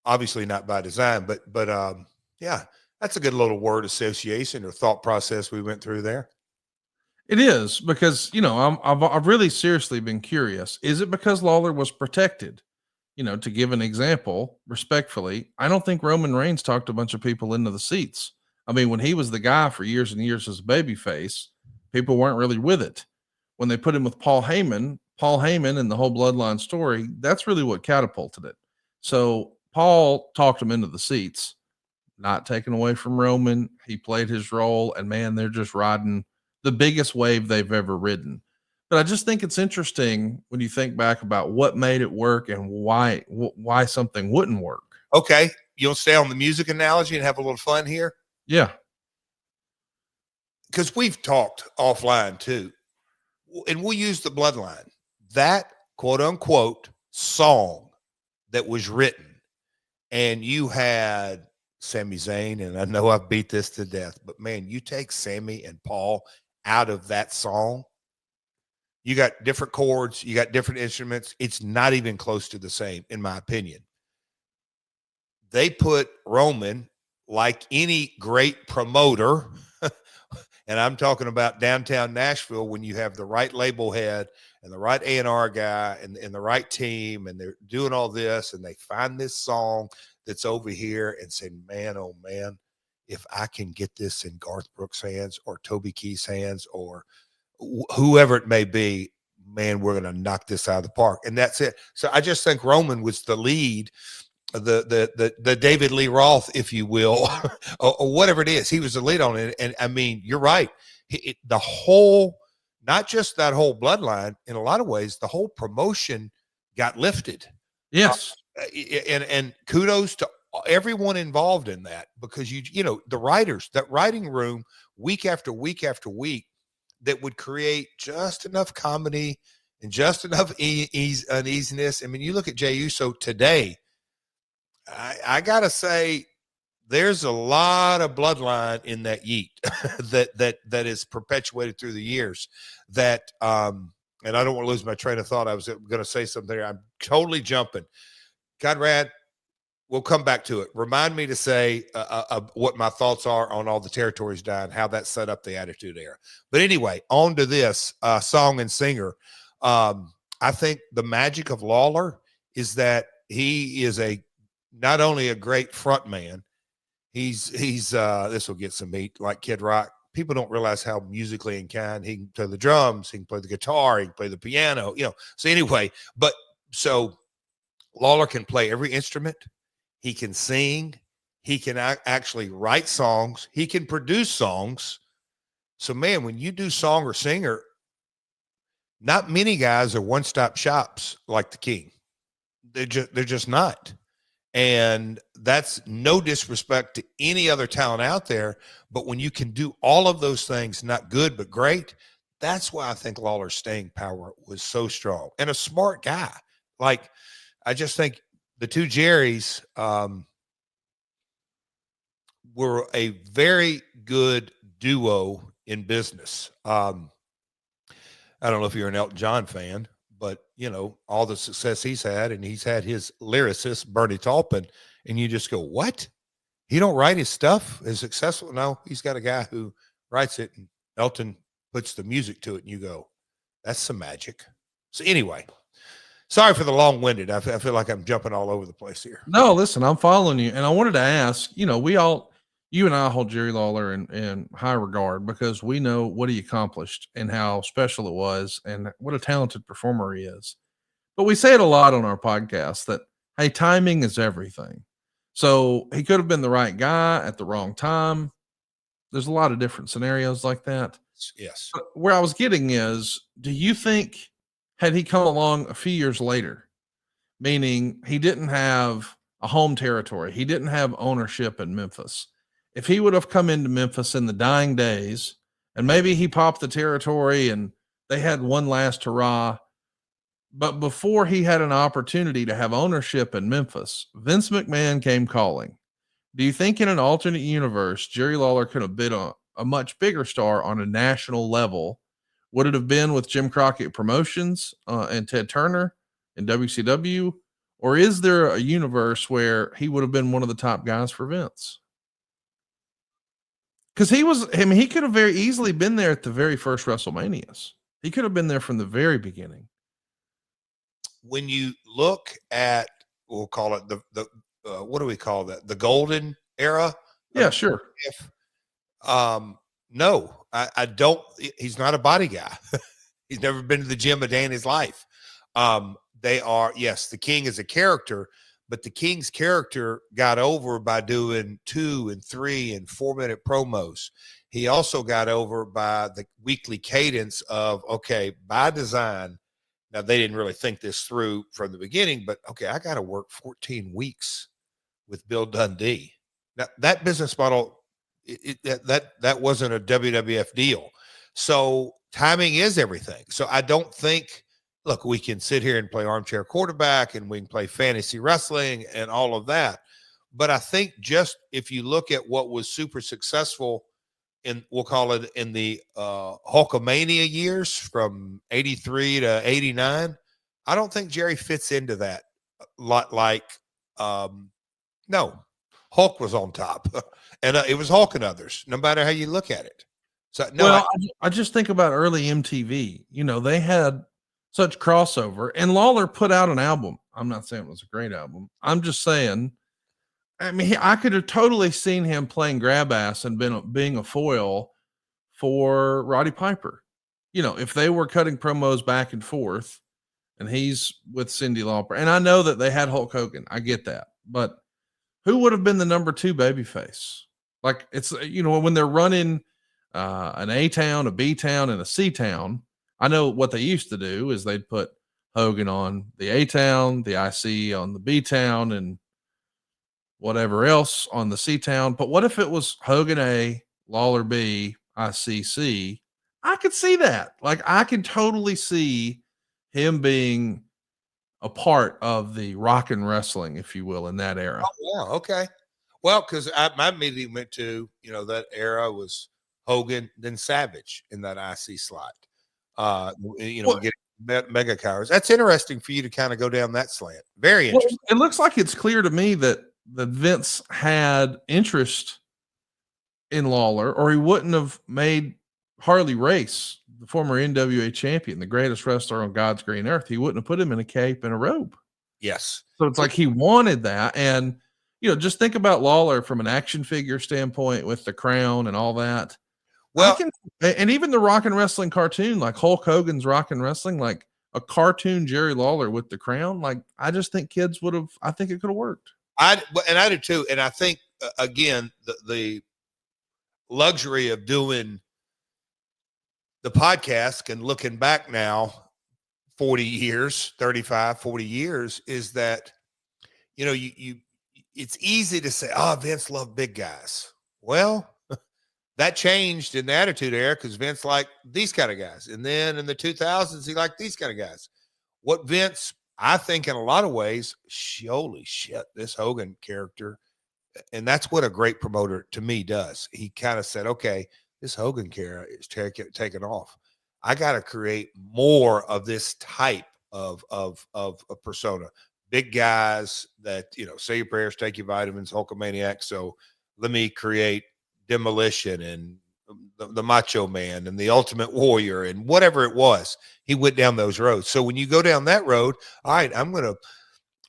Speaker 2: Obviously not by design, but yeah, that's a good little word association or thought process we went through there.
Speaker 1: It is, because I've really seriously been curious. Is it because Lawler was protected? To give an example, respectfully, I don't think Roman Reigns talked a bunch of people into the seats. I mean, when he was the guy for years and years as a babyface, people weren't really with it. When they put him with Paul Heyman and the whole bloodline story, that's really what catapulted it. So Paul talked him into the seats, not taken away from Roman. He played his role, and man, they're just riding the biggest wave they've ever ridden. But I just think it's interesting when you think back about what made it work and why something wouldn't work.
Speaker 2: Okay. You'll stay on the music analogy and have a little fun here?
Speaker 1: Yeah.
Speaker 2: Because we've talked offline too, and we'll use the bloodline. That quote unquote song that was written, and you had Sami Zayn, and I know I've beat this to death, but man, you take Sami and Paul out of that song, you got different chords, you got different instruments. It's not even close to the same, in my opinion. They put Roman, like any great promoter, and I'm talking about downtown Nashville, when you have the right label head and the right A&R guy and the right team, and they're doing all this, and they find this song that's over here and say, man, oh man, if I can get this in Garth Brooks' hands or Toby Keith's hands or whoever it may be, man, we're going to knock this out of the park. And that's it. So I just think Roman was the lead, the David Lee Roth, if you will, or whatever it is. He was the lead on it. And I mean, you're right. The whole, not just that whole bloodline, in a lot of ways, the whole promotion got lifted.
Speaker 1: Yes.
Speaker 2: And kudos to everyone involved in that, because you know, the writers, that writing room, week after week after week, that would create just enough comedy and just enough uneasiness. I mean, you look at Jey Uso today, I gotta say, there's a lot of bloodline in that yeet that is perpetuated through the years. That and I don't want to lose my train of thought. I was going to say something there. I'm totally jumping. Conrad, we'll come back to it. Remind me to say what my thoughts are on all the territories dying, how that set up the Attitude Era. But anyway, on to this song and singer. I think the magic of Lawler is that he is not only a great front man, he's this will get some meat like Kid Rock. People don't realize how musically inclined he can play the drums, he can play the guitar, he can play the piano, you know. So anyway, but so Lawler can play every instrument. He can sing. He can actually write songs. He can produce songs. So, man, when you do song or singer, not many guys are one-stop shops like the King. They're just not. And that's no disrespect to any other talent out there. But when you can do all of those things, not good, but great, that's why I think Lawler's staying power was so strong. And a smart guy. Like, I just think the two Jerrys were a very good duo in business. I don't know if you're an Elton John fan, but, you know, all the success he's had, and he's had his lyricist, Bernie Taupin, and you just go, what? He don't write his stuff as successful? No, he's got a guy who writes it, and Elton puts the music to it, and you go, that's some magic. So anyway, sorry for the long-winded. I feel like I'm jumping all over the place here.
Speaker 1: No, listen, I'm following you. And I wanted to ask, you know, you and I hold Jerry Lawler in high regard because we know what he accomplished and how special it was and what a talented performer he is. But we say it a lot on our podcast that, hey, timing is everything. So he could have been the right guy at the wrong time. There's a lot of different scenarios like that.
Speaker 2: Yes.
Speaker 1: But where I was getting is, do you think had he come along a few years later, meaning he didn't have a home territory, he didn't have ownership in Memphis, if he would have come into Memphis in the dying days and maybe he popped the territory and they had one last hurrah, but before he had an opportunity to have ownership in Memphis, Vince McMahon came calling. Do you think in an alternate universe, Jerry Lawler could have been a much bigger star on a national level? Would it have been with Jim Crockett Promotions and Ted Turner in WCW? Or is there a universe where he would have been one of the top guys for Vince? Because he could have very easily been there at the very first WrestleManias. He could have been there from the very beginning.
Speaker 2: When you look at, we'll call it the what do we call that? The golden era?
Speaker 1: Yeah, sure.
Speaker 2: No, I don't. He's not a body guy. He's never been to the gym a day in his life. They are, yes, the King is a character, but the King's character got over by doing 2 and 3 and 4 minute promos. He also got over by the weekly cadence of, okay, by design. Now, they didn't really think this through from the beginning, but okay, I got to work 14 weeks with Bill Dundee. Now, that business model, that wasn't a WWF deal. So timing is everything. So I don't think, look, we can sit here and play armchair quarterback and we can play fantasy wrestling and all of that. But I think just if you look at what was super successful in, we'll call it in the Hulkamania years from 83 to 89, I don't think Jerry fits into that. No, Hulk was on top and it was Hulk and others, no matter how you look at it. So no,
Speaker 1: well, I just think about early MTV, you know, they had such crossover and Lawler put out an album. I'm not saying it was a great album. I'm just saying I mean, I could have totally seen him playing grab ass and being a foil for Roddy Piper. You know, if they were cutting promos back and forth and he's with Cyndi Lauper. And I know that they had Hulk Hogan. I get that. But who would have been the number 2 babyface? Like, it's, you know, when they're running an A town, a B town, and a C town, I know what they used to do is they'd put Hogan on the A town, the IC on the B town, and whatever else on the C town. But what if it was Hogan A, Lawler B, ICC? I could see that. Like, I can totally see him being a part of the rock and wrestling, if you will, in that era.
Speaker 2: Oh, yeah. Okay. Well, because my immediately went to, you know, that era was Hogan, then Savage in that IC slot. You know, get mega cowers. That's interesting for you to kind of go down that slant. Very interesting.
Speaker 1: Well, it looks like it's clear to me that Vince had interest in Lawler, or he wouldn't have made Harley Race, the former NWA champion, the greatest wrestler on God's green earth. He wouldn't have put him in a cape and a robe.
Speaker 2: Yes.
Speaker 1: So it's like he wanted that. And, you know, just think about Lawler from an action figure standpoint with the crown and all that. Well, and even the rock and wrestling cartoon, like Hulk Hogan's rock and wrestling, like a cartoon Jerry Lawler with the crown. Like, I just think kids would have, I think it could have worked.
Speaker 2: I do too. And I think, again, the luxury of doing the podcast and looking back now 40 years, 35, 40 years is that, you know, it's easy to say, oh, Vince loved big guys. Well, that changed in the Attitude Era because Vince liked these kind of guys. And then in the 2000s, he liked these kind of guys. What Vince, I think in a lot of ways, holy shit, this Hogan character. And that's what a great promoter to me does. He kind of said, okay, this Hogan character is taken off. I got to create more of this type of persona. Big guys that, you know, say your prayers, take your vitamins, Hulkamaniac. So let me create Demolition and the Macho Man and the Ultimate Warrior and whatever it was. He went down those roads. So when you go down that road, all right, I'm going to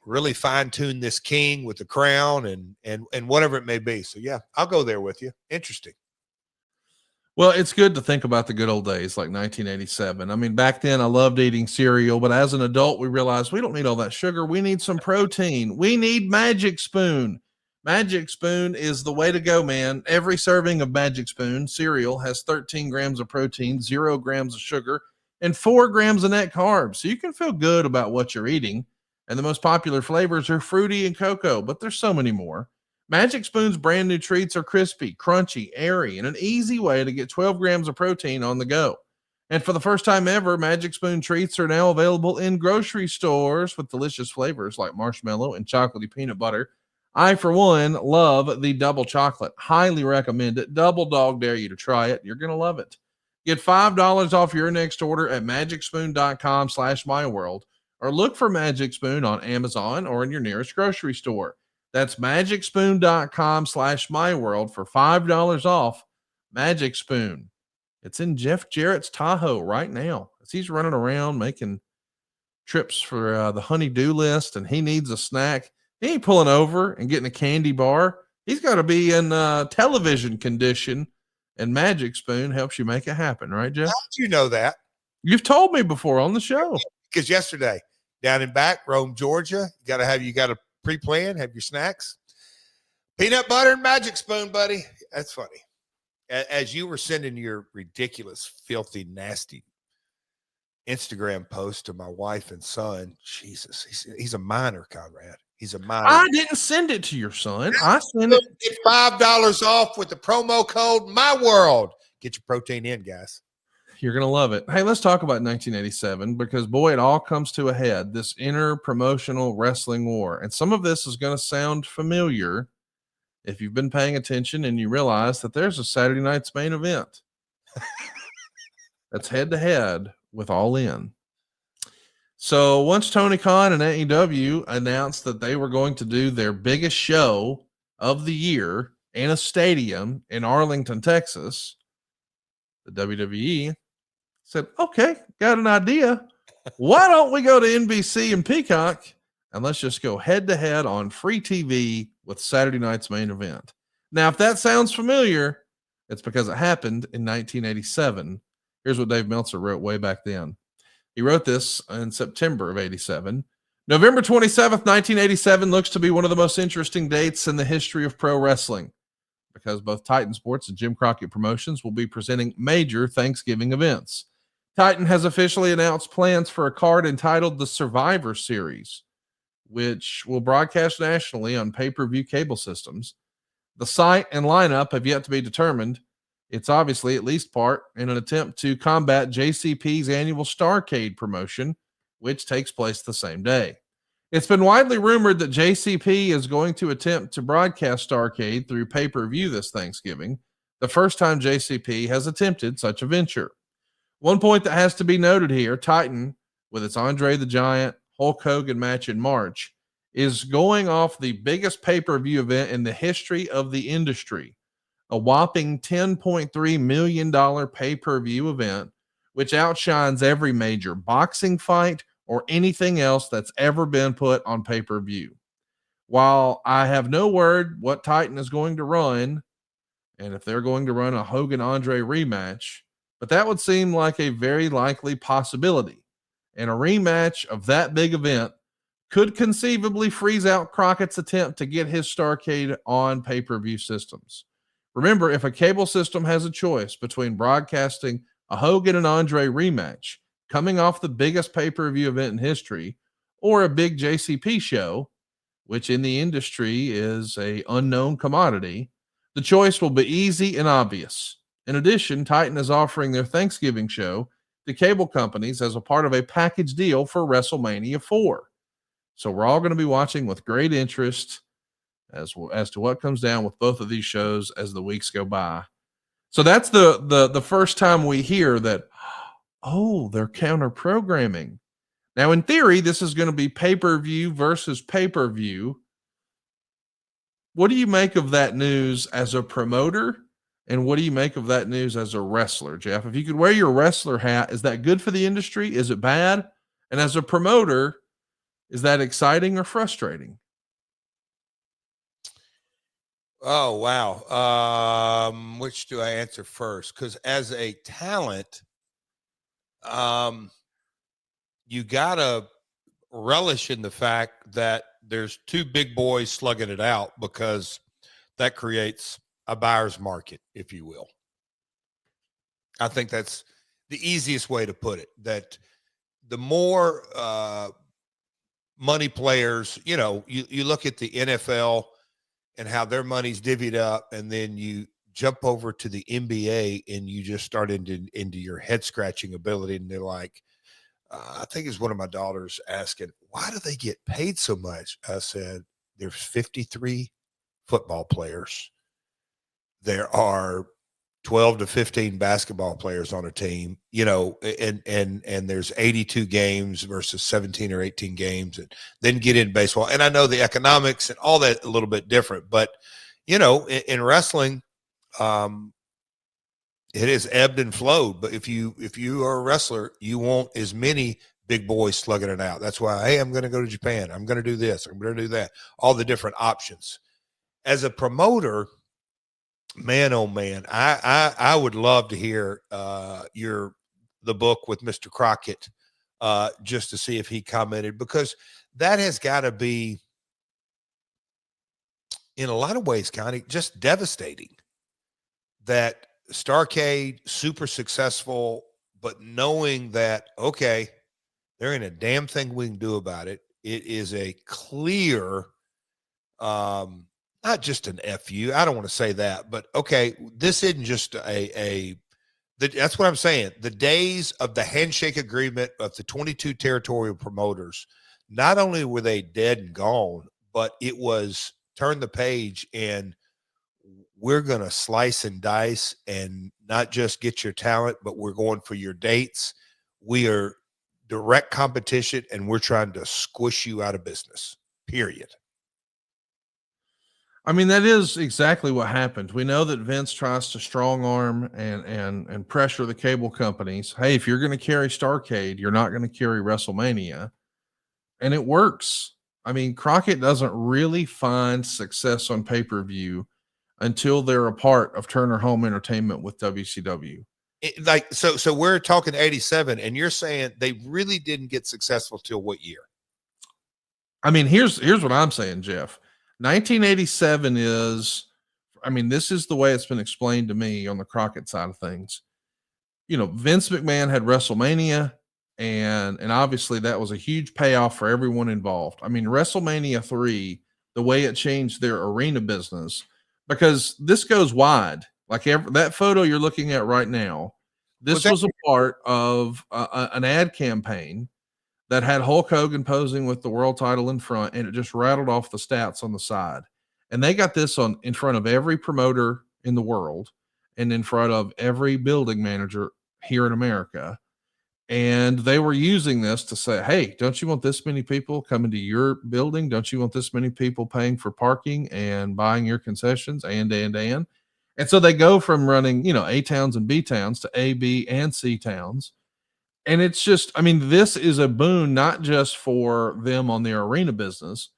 Speaker 2: really fine tune this king with the crown and whatever it may be. So yeah, I'll go there with you. Interesting.
Speaker 1: Well, it's good to think about the good old days like 1987. I mean, back then I loved eating cereal, but as an adult, we realized we don't need all that sugar. We need some protein. We need Magic Spoon. Magic Spoon is the way to go, man. Every serving of Magic Spoon cereal has 13 grams of protein, 0 grams of sugar, and 4 grams of net carbs. So you can feel good about what you're eating. And the most popular flavors are fruity and cocoa, but there's so many more. Magic Spoon's brand new treats are crispy, crunchy, airy, and an easy way to get 12 grams of protein on the go. And for the first time ever, Magic Spoon treats are now available in grocery stores with delicious flavors like marshmallow and chocolatey peanut butter. I, for one, love the double chocolate. Highly recommend it. Double dog dare you to try it. You're going to love it. Get $5 off your next order at magicspoon.com/myworld or look for Magic Spoon on Amazon or in your nearest grocery store. That's magicspoon.com/myworld for $5 off. Magic Spoon. It's in Jeff Jarrett's Tahoe right now as he's running around making trips for the honey-do list, and he needs a snack. He ain't pulling over and getting a candy bar. He's got to be in television condition, and Magic Spoon helps you make it happen, right, Jeff?
Speaker 2: How did you know that?
Speaker 1: You've told me before on the show.
Speaker 2: Because yesterday, down in back Rome, Georgia, you got to pre-plan, have your snacks. Peanut butter and Magic Spoon, buddy. That's funny. As you were sending your ridiculous, filthy, nasty Instagram post to my wife and son, Jesus, he's a minor, Conrad. He's a minor.
Speaker 1: I didn't send it to your son. I sent it.
Speaker 2: Get $5 off with the promo code MyWorld. Get your protein in, guys.
Speaker 1: You're going to love it. Hey, let's talk about 1987 because, boy, it all comes to a head, this inter-promotional wrestling war. And some of this is going to sound familiar if you've been paying attention and you realize that there's a Saturday night's main event that's head-to-head with All In. So once Tony Khan and AEW announced that they were going to do their biggest show of the year in a stadium in Arlington, Texas, the WWE said, okay, got an idea. Why don't we go to NBC and Peacock and let's just go head to head on free TV with Saturday night's main event. Now, if that sounds familiar, it's because it happened in 1987. Here's what Dave Meltzer wrote way back then. He wrote this in September of 87. November 27th, 1987 looks to be one of the most interesting dates in the history of pro wrestling because both Titan Sports and Jim Crockett Promotions will be presenting major Thanksgiving events. Titan has officially announced plans for a card entitled the Survivor Series, which will broadcast nationally on pay-per-view cable systems. The site and lineup have yet to be determined. It's obviously at least part in an attempt to combat JCP's annual Starrcade promotion, which takes place the same day. It's been widely rumored that JCP is going to attempt to broadcast Starrcade through pay-per-view this Thanksgiving, the first time JCP has attempted such a venture. One point that has to be noted here, Titan, with its Andre the Giant, Hulk Hogan match in March, is going off the biggest pay-per-view event in the history of the industry, a whopping $10.3 million pay-per-view event, which outshines every major boxing fight or anything else that's ever been put on pay-per-view. While I have no word what Titan is going to run, and if they're going to run a Hogan-Andre rematch, but that would seem like a very likely possibility. And a rematch of that big event could conceivably freeze out Crockett's attempt to get his Starrcade on pay-per-view systems. Remember, if a cable system has a choice between broadcasting a Hogan and Andre rematch coming off the biggest pay-per-view event in history or a big JCP show, which in the industry is a unknown commodity, the choice will be easy and obvious. In addition, Titan is offering their Thanksgiving show to cable companies as a part of a package deal for WrestleMania 4. So we're all going to be watching with great interest as to what comes down with both of these shows as the weeks go by. So that's the first time we hear that, oh, they're counter programming. Now, in theory, this is going to be pay-per-view versus pay-per-view. What do you make of that news as a promoter? And what do you make of that news as a wrestler, Jeff? If you could wear your wrestler hat, is that good for the industry? Is it bad? And as a promoter, is that exciting or frustrating?
Speaker 2: Oh, wow. Which do I answer first? Because as a talent, you got to relish in the fact that there's two big boys slugging it out, because that creates a buyer's market, if you will. I think that's the easiest way to put it, that the more money players, you look at the NFL and how their money's divvied up, and then you jump over to the NBA and you just start into your head scratching ability. And they're like, I think it's one of my daughters asking, why do they get paid so much? I said, there's 53 football players. There are 12 to 15 basketball players on a team, and there's 82 games versus 17 or 18 games, and then get in baseball. And I know the economics and all that a little bit different, but in wrestling, it is ebbed and flowed. But if you are a wrestler, you want as many big boys slugging it out. That's why, hey, I'm going to go to Japan. I'm going to do this. I'm going to do that. All the different options. As a promoter, man, oh man, I would love to hear the book with Mr. Crockett, just to see if he commented, because that has got to be, in a lot of ways, kind of just devastating. That Starrcade, super successful, but knowing that, okay, there ain't a damn thing we can do about it. It is a clear, not just an FU. I don't want to say that, but okay, this isn't just that's what I'm saying. The days of the handshake agreement of the 22 territorial promoters, not only were they dead and gone, but it was turn the page and we're going to slice and dice and not just get your talent, but we're going for your dates. We are direct competition, and we're trying to squish you out of business, period.
Speaker 1: I mean, that is exactly what happened. We know that Vince tries to strong arm and pressure the cable companies. Hey, if you're going to carry Starrcade, you're not going to carry WrestleMania. And it works. I mean, Crockett doesn't really find success on pay-per-view until they're a part of Turner Home Entertainment with WCW.
Speaker 2: So we're talking 87, and you're saying they really didn't get successful till what year?
Speaker 1: I mean, here's what I'm saying, Jeff. 1987 is, I mean, this is the way it's been explained to me on the Crockett side of things. You know, Vince McMahon had WrestleMania, and obviously that was a huge payoff for everyone involved. I mean, WrestleMania 3, the way it changed their arena business, because this goes wide. Like that photo you're looking at right now, this was a part of an ad campaign that had Hulk Hogan posing with the world title in front, and it just rattled off the stats on the side. And they got this on in front of every promoter in the world and in front of every building manager here in America. And they were using this to say, hey, don't you want this many people coming to your building? Don't you want this many people paying for parking and buying your concessions? And so they go from running, you know, A towns and B towns to A, B, and C towns. And it's just, I mean, this is a boon, not just for them on their arena business,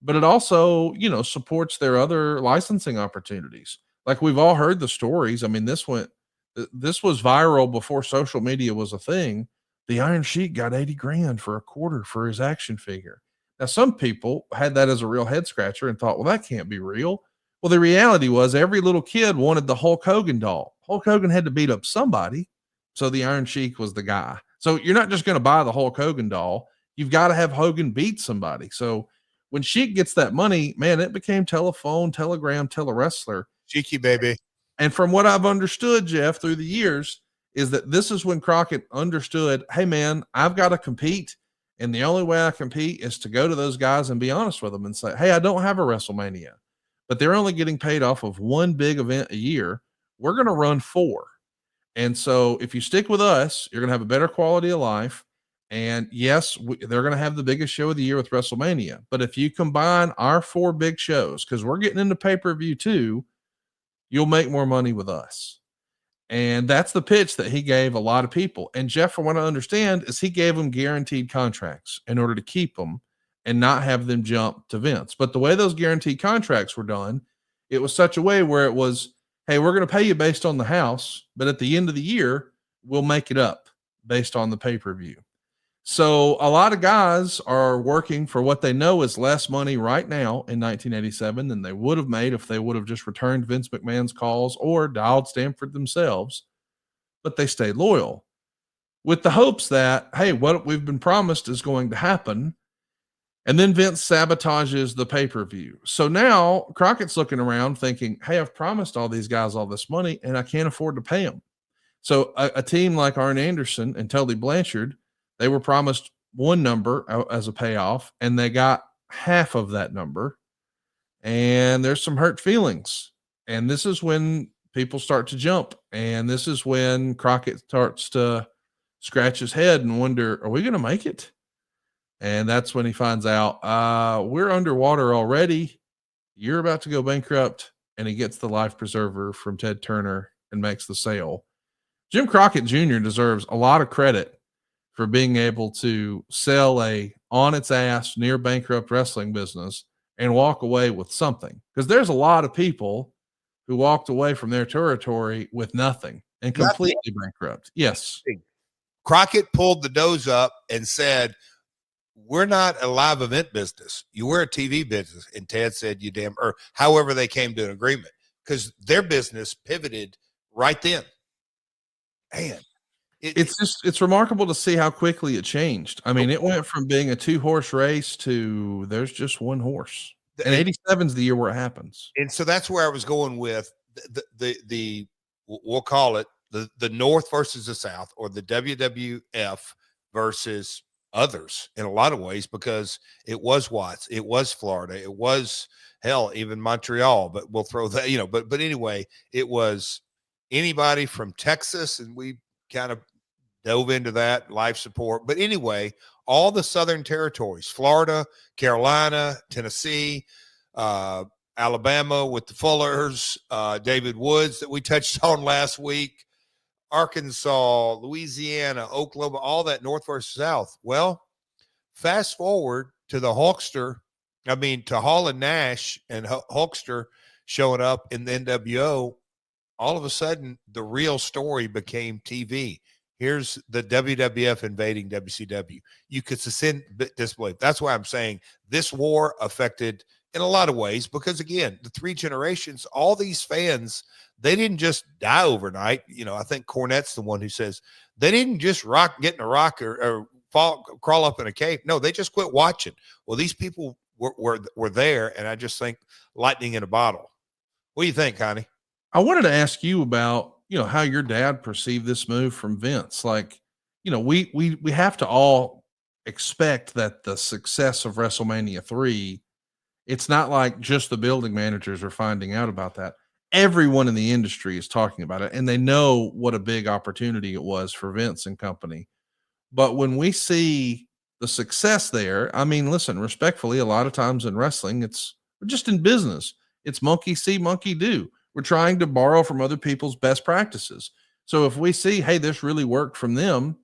Speaker 1: but it also, you know, supports their other licensing opportunities. Like we've all heard the stories. I mean, this was viral before social media was a thing. The Iron Sheik got 80 grand for a quarter for his action figure. Now, some people had that as a real head scratcher and thought, well, that can't be real. Well, the reality was every little kid wanted the Hulk Hogan doll. Hulk Hogan had to beat up somebody. So the Iron Sheik was the guy. So you're not just going to buy the Hulk Hogan doll. You've got to have Hogan beat somebody. So when Sheik gets that money, man, it became telephone, telegram, telewrestler.
Speaker 2: Cheeky baby.
Speaker 1: And from what I've understood, Jeff, through the years, is that this is when Crockett understood, hey, man, I've got to compete. And the only way I compete is to go to those guys and be honest with them and say, hey, I don't have a WrestleMania, but they're only getting paid off of one big event a year. We're going to run 4. And so if you stick with us, you're going to have a better quality of life. And yes, they're going to have the biggest show of the year with WrestleMania. But if you combine our 4 big shows, because we're getting into pay-per-view too, you'll make more money with us. And that's the pitch that he gave a lot of people. And Jeff, from what I understand, is he gave them guaranteed contracts in order to keep them and not have them jump to Vince. But the way those guaranteed contracts were done, it was such a way where it was, hey, we're going to pay you based on the house, but at the end of the year, we'll make it up based on the pay-per-view. So a lot of guys are working for what they know is less money right now in 1987 than they would have made if they would have just returned Vince McMahon's calls or dialed Stanford themselves, but they stayed loyal with the hopes that, hey, what we've been promised is going to happen. And then Vince sabotages the pay-per-view. So now Crockett's looking around thinking, hey, I've promised all these guys all this money and I can't afford to pay them. So a team like Arn Anderson and Tully Blanchard, they were promised one number as a payoff and they got half of that number. And there's some hurt feelings. And this is when people start to jump. And this is when Crockett starts to scratch his head and wonder, are we going to make it? And that's when he finds out, we're underwater already. You're about to go bankrupt. And he gets the life preserver from Ted Turner and makes the sale. Jim Crockett Jr. deserves a lot of credit for being able to sell a on its ass near bankrupt wrestling business and walk away with something. Because there's a lot of people who walked away from their territory with nothing and completely bankrupt. Yes.
Speaker 2: Crockett pulled the nose up and said, we're not a live event business. We're a TV business. And Ted said, you damn, or however they came to an agreement, because their business pivoted right then. Man,
Speaker 1: it's remarkable to see how quickly it changed. I mean, it went from being a 2-horse race to there's just one horse. And 87 is the year where it happens.
Speaker 2: And so that's where I was going with the we'll call it the North versus the South, or the WWF versus others in a lot of ways, because it was Watts, it was Florida, it was hell, even Montreal, but we'll throw that, you know, but anyway, it was anybody from Texas, and we kind of dove into that, life support. But anyway, all the Southern territories, Florida, Carolina, Tennessee, Alabama with the Fullers, David Woods that we touched on last week, Arkansas, Louisiana, Oklahoma, all that North versus South. Well, fast forward to the Hulkster I mean, to Hall and Nash and Hulkster showing up in the NWO, all of a sudden the real story became TV. Here's the WWF invading WCW. You could suspend disbelief. That's why I'm saying this war affected in a lot of ways, because again, the 3 generations, all these fans, they didn't just die overnight. I think Cornette's the one who says they didn't just get in a rock or crawl up in a cave. No, they just quit watching. Well, these people were there, and I just think lightning in a bottle. What do you think, Connie?
Speaker 1: I wanted to ask you about, how your dad perceived this move from Vince. Like, we have to all expect that the success of WrestleMania 3, it's not like just the building managers are finding out about that. Everyone in the industry is talking about it, and they know what a big opportunity it was for Vince and company. But when we see the success there, I mean, listen, respectfully, a lot of times in wrestling, it's just in business. It's monkey see, monkey do. We're trying to borrow from other people's best practices. So if we see, hey, this really worked from them.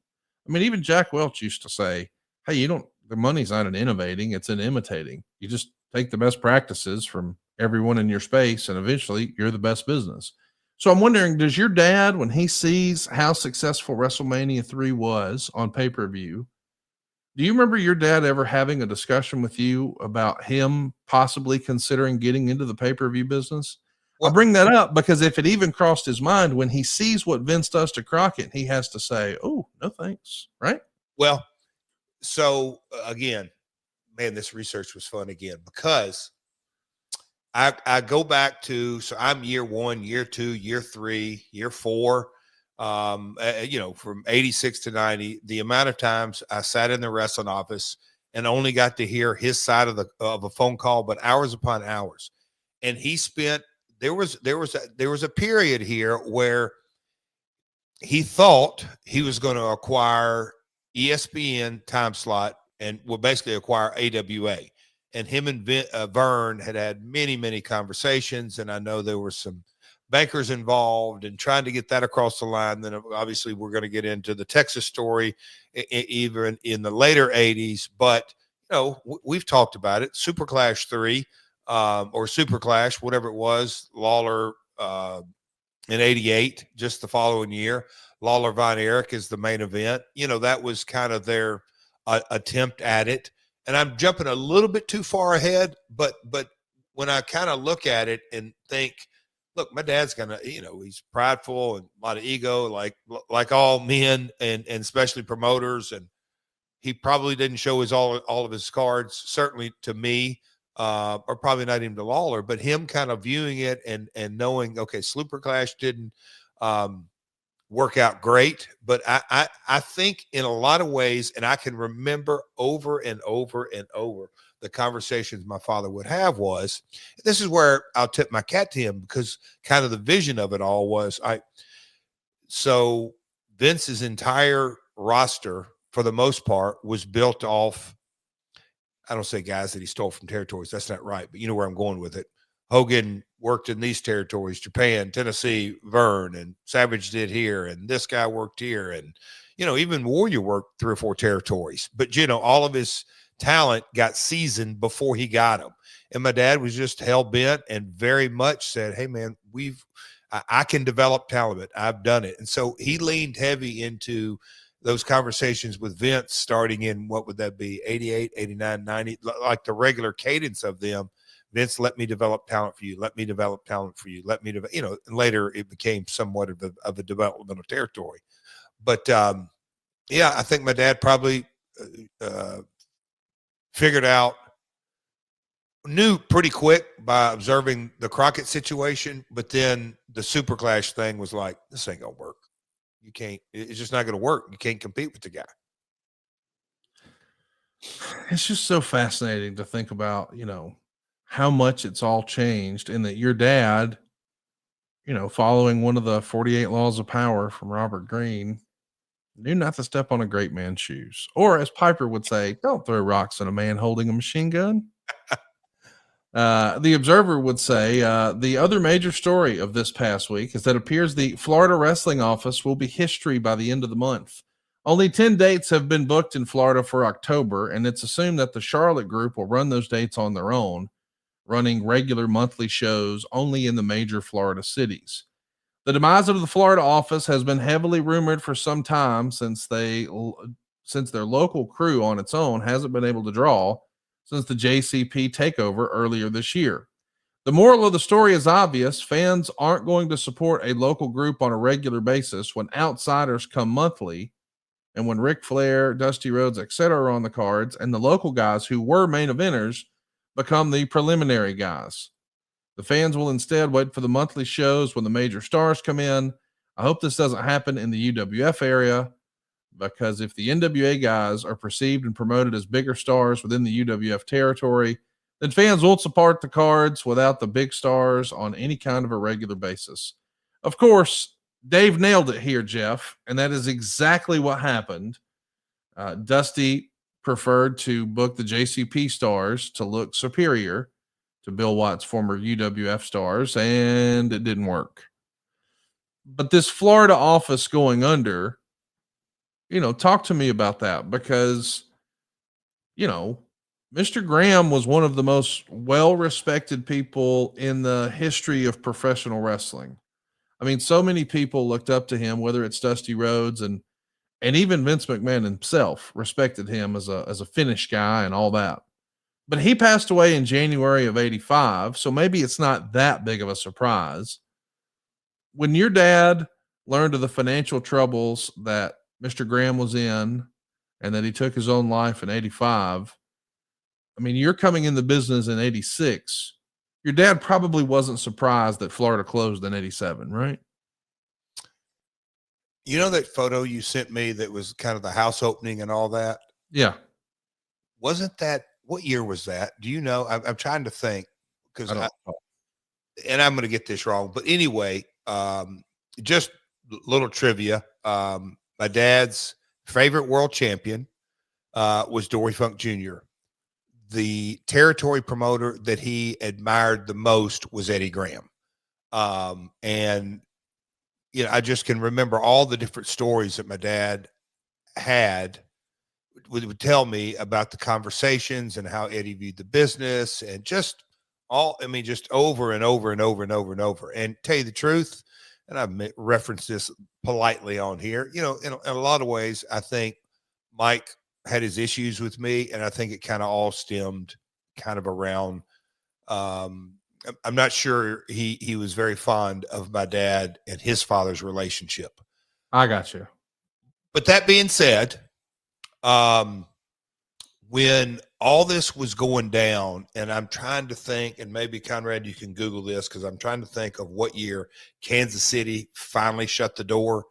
Speaker 1: I mean, even Jack Welch used to say, hey, the money's not in innovating, it's in imitating. You just take the best practices from everyone in your space, and eventually you're the best business. So I'm wondering, does your dad, when he sees how successful WrestleMania 3 was on pay-per-view, do you remember your dad ever having a discussion with you about him possibly considering getting into the pay-per-view business? I bring that up because if it even crossed his mind, when he sees what Vince does to Crockett, he has to say, oh, no thanks, right?
Speaker 2: Well, so again, man, this research was fun again, because I go back to, so I'm year 1, year 2, year 3, year 4, from 86 to 90, the amount of times I sat in the wrestling office and only got to hear his side of a phone call, but hours upon hours. And he spent, there was a period here where he thought he was going to acquire ESPN time slot and will basically acquire AWA. And him and Vern had many, many conversations. And I know there were some bankers involved and trying to get that across the line. Then obviously we're going to get into the Texas story even in the later 80s. But, we've talked about it. Super Clash 3 or Super Clash, whatever it was, Lawler in 88, just the following year. Lawler Von Erich is the main event. That was kind of their attempt at it. And I'm jumping a little bit too far ahead, but when I kind of look at it and think, look, my dad's gonna, he's prideful and a lot of ego, like all men and especially promoters, and he probably didn't show all of his cards, certainly to me, or probably not even to Lawler, but him kind of viewing it and knowing, okay, Super Clash didn't work out great, but I think in a lot of ways, and I can remember over and over and over the conversations my father would have was, this is where I'll tip my cap to him, because kind of the vision of it all was, so Vince's entire roster for the most part was built off, I don't say guys that he stole from territories, that's not right, but you know where I'm going with it. Hogan worked in these territories, Japan, Tennessee, Vern, and Savage did here, and this guy worked here, and even Warrior worked 3 or 4 territories. But all of his talent got seasoned before he got them. And my dad was just hell bent and very much said, "Hey man, I can develop talent. I've done it." And so he leaned heavy into those conversations with Vince, starting in, what would that be, 88, 89, 90, like the regular cadence of them. Vince, let me develop talent for you. Let me develop talent for you. Let me, and later it became somewhat of a developmental territory. But yeah, I think my dad probably figured out, knew pretty quick by observing the Crockett situation, but then the Super Clash thing was like, this ain't gonna work. You can't, it's just not gonna work. You can't compete with the guy.
Speaker 1: It's just so fascinating to think about, how much it's all changed, and that your dad, following one of the 48 laws of power from Robert Greene, knew not to step on a great man's shoes. Or as Piper would say, don't throw rocks at a man holding a machine gun. The Observer would say, the other major story of this past week is that it appears the Florida wrestling office will be history by the end of the month. Only 10 dates have been booked in Florida for October, and it's assumed that the Charlotte group will run those dates on their own, running regular monthly shows only in the major Florida cities. The demise of the Florida office has been heavily rumored for some time since their local crew on its own hasn't been able to draw since the JCP takeover earlier this year. The moral of the story is obvious. Fans aren't going to support a local group on a regular basis when outsiders come monthly and when Ric Flair, Dusty Rhodes, etc. are on the cards, and the local guys who were main eventers become the preliminary guys. The fans will instead wait for the monthly shows when the major stars come in. I hope this doesn't happen in the UWF area, because if the NWA guys are perceived and promoted as bigger stars within the UWF territory, then fans won't support the cards without the big stars on any kind of a regular basis. Of course, Dave nailed it here, Jeff, and that is exactly what happened. Dusty preferred to book the JCP stars to look superior to Bill Watts' former UWF stars, and it didn't work. But this Florida office going under, talk to me about that, because, Mr. Graham was one of the most well-respected people in the history of professional wrestling. I mean, so many people looked up to him, whether it's Dusty Rhodes and even Vince McMahon himself respected him as a finish guy and all that. But he passed away in January of 85, so maybe it's not that big of a surprise. When your dad learned of the financial troubles that Mr. Graham was in and that he took his own life in 85, I mean, you're coming in the business in 86. Your dad probably wasn't surprised that Florida closed in 87, right?
Speaker 2: You know that photo you sent me that was kind of the house opening and all that?
Speaker 1: Yeah.
Speaker 2: Wasn't that, what year was that? Do you know? I'm trying to think, because I'm going to get this wrong. But anyway, just little trivia. My dad's favorite world champion was Dory Funk Jr. The territory promoter that he admired the most was Eddie Graham. And, I just can remember all the different stories that my dad had would tell me about the conversations and how Eddie viewed the business, and just just over and over and over and over and over. And tell you the truth, and I've referenced this politely on here, in a lot of ways, I think Mike had his issues with me, and I think it kind of all stemmed kind of around, I'm not sure he was very fond of my dad and his father's relationship.
Speaker 1: I got you.
Speaker 2: But that being said, when all this was going down, and I'm trying to think, and maybe Conrad, you can Google this, because I'm trying to think of what year Kansas City finally shut the door,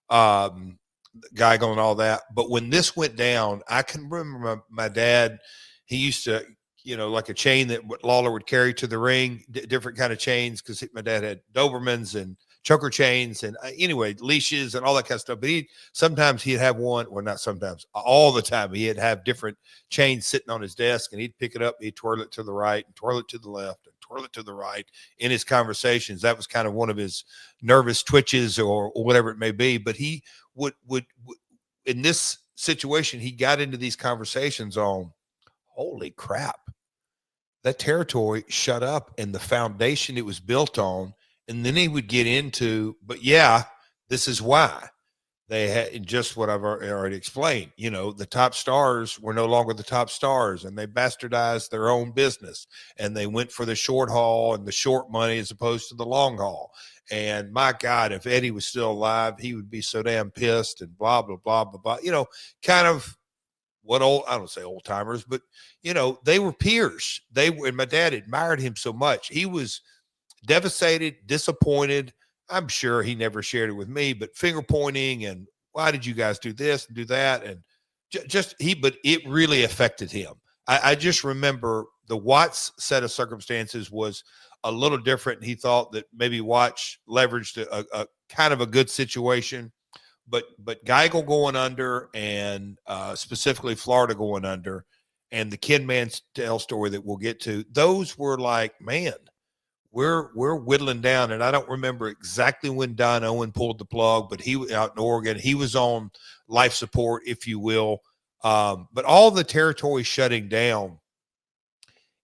Speaker 2: Geigel and all that. But when this went down, I can remember my dad, he used to, like a chain that Lawler would carry to the ring, different kind of chains, because my dad had Dobermans and choker chains and anyway, leashes and all that kind of stuff. But sometimes he'd have one, or not sometimes, all the time, he'd have different chains sitting on his desk, and he'd pick it up, he'd twirl it to the right and twirl it to the left and twirl it to the right in his conversations. That was kind of one of his nervous twitches or whatever it may be. But he would in this situation, he got into these conversations on, holy crap, that territory shut up and the foundation it was built on. And then he would get into, but yeah, this is why they had just what I've already explained. The top stars were no longer the top stars, and they bastardized their own business, and they went for the short haul and the short money as opposed to the long haul. And my God, if Eddie was still alive, he would be so damn pissed, and blah, blah, blah, blah, blah. Kind of what I don't say old timers, but they were peers. And my dad admired him so much. He was devastated, disappointed. I'm sure he never shared it with me, but finger pointing and, why did you guys do this and do that? And but it really affected him. I just remember the Watts set of circumstances was a little different. He thought that maybe Watts leveraged a kind of a good situation, but Geigel going under, and specifically Florida going under, and the Kid Mantell story that we'll get to, those were like, man, we're whittling down, and I don't remember exactly when Don Owen pulled the plug, but he was out in Oregon. He was on life support, if you will. But all the territory shutting down,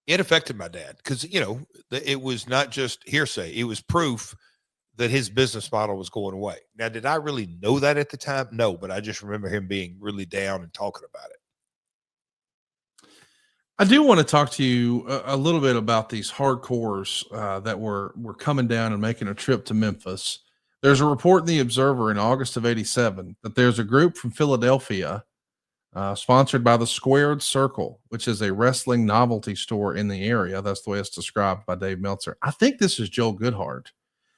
Speaker 2: it affected my dad because, you know, it was not just hearsay. It was proof that his business model was going away. Now, did I really know that at the time? No, but I just remember him being really down and talking about it.
Speaker 1: I do want to talk to you a little bit about these hardcores that were coming down and making a trip to Memphis. There's a report in the Observer in August of '87 that there's a group from Philadelphia sponsored by the Squared Circle, which is a wrestling novelty store in the area. That's the way it's described by Dave Meltzer. I think this is Joel Goodhart.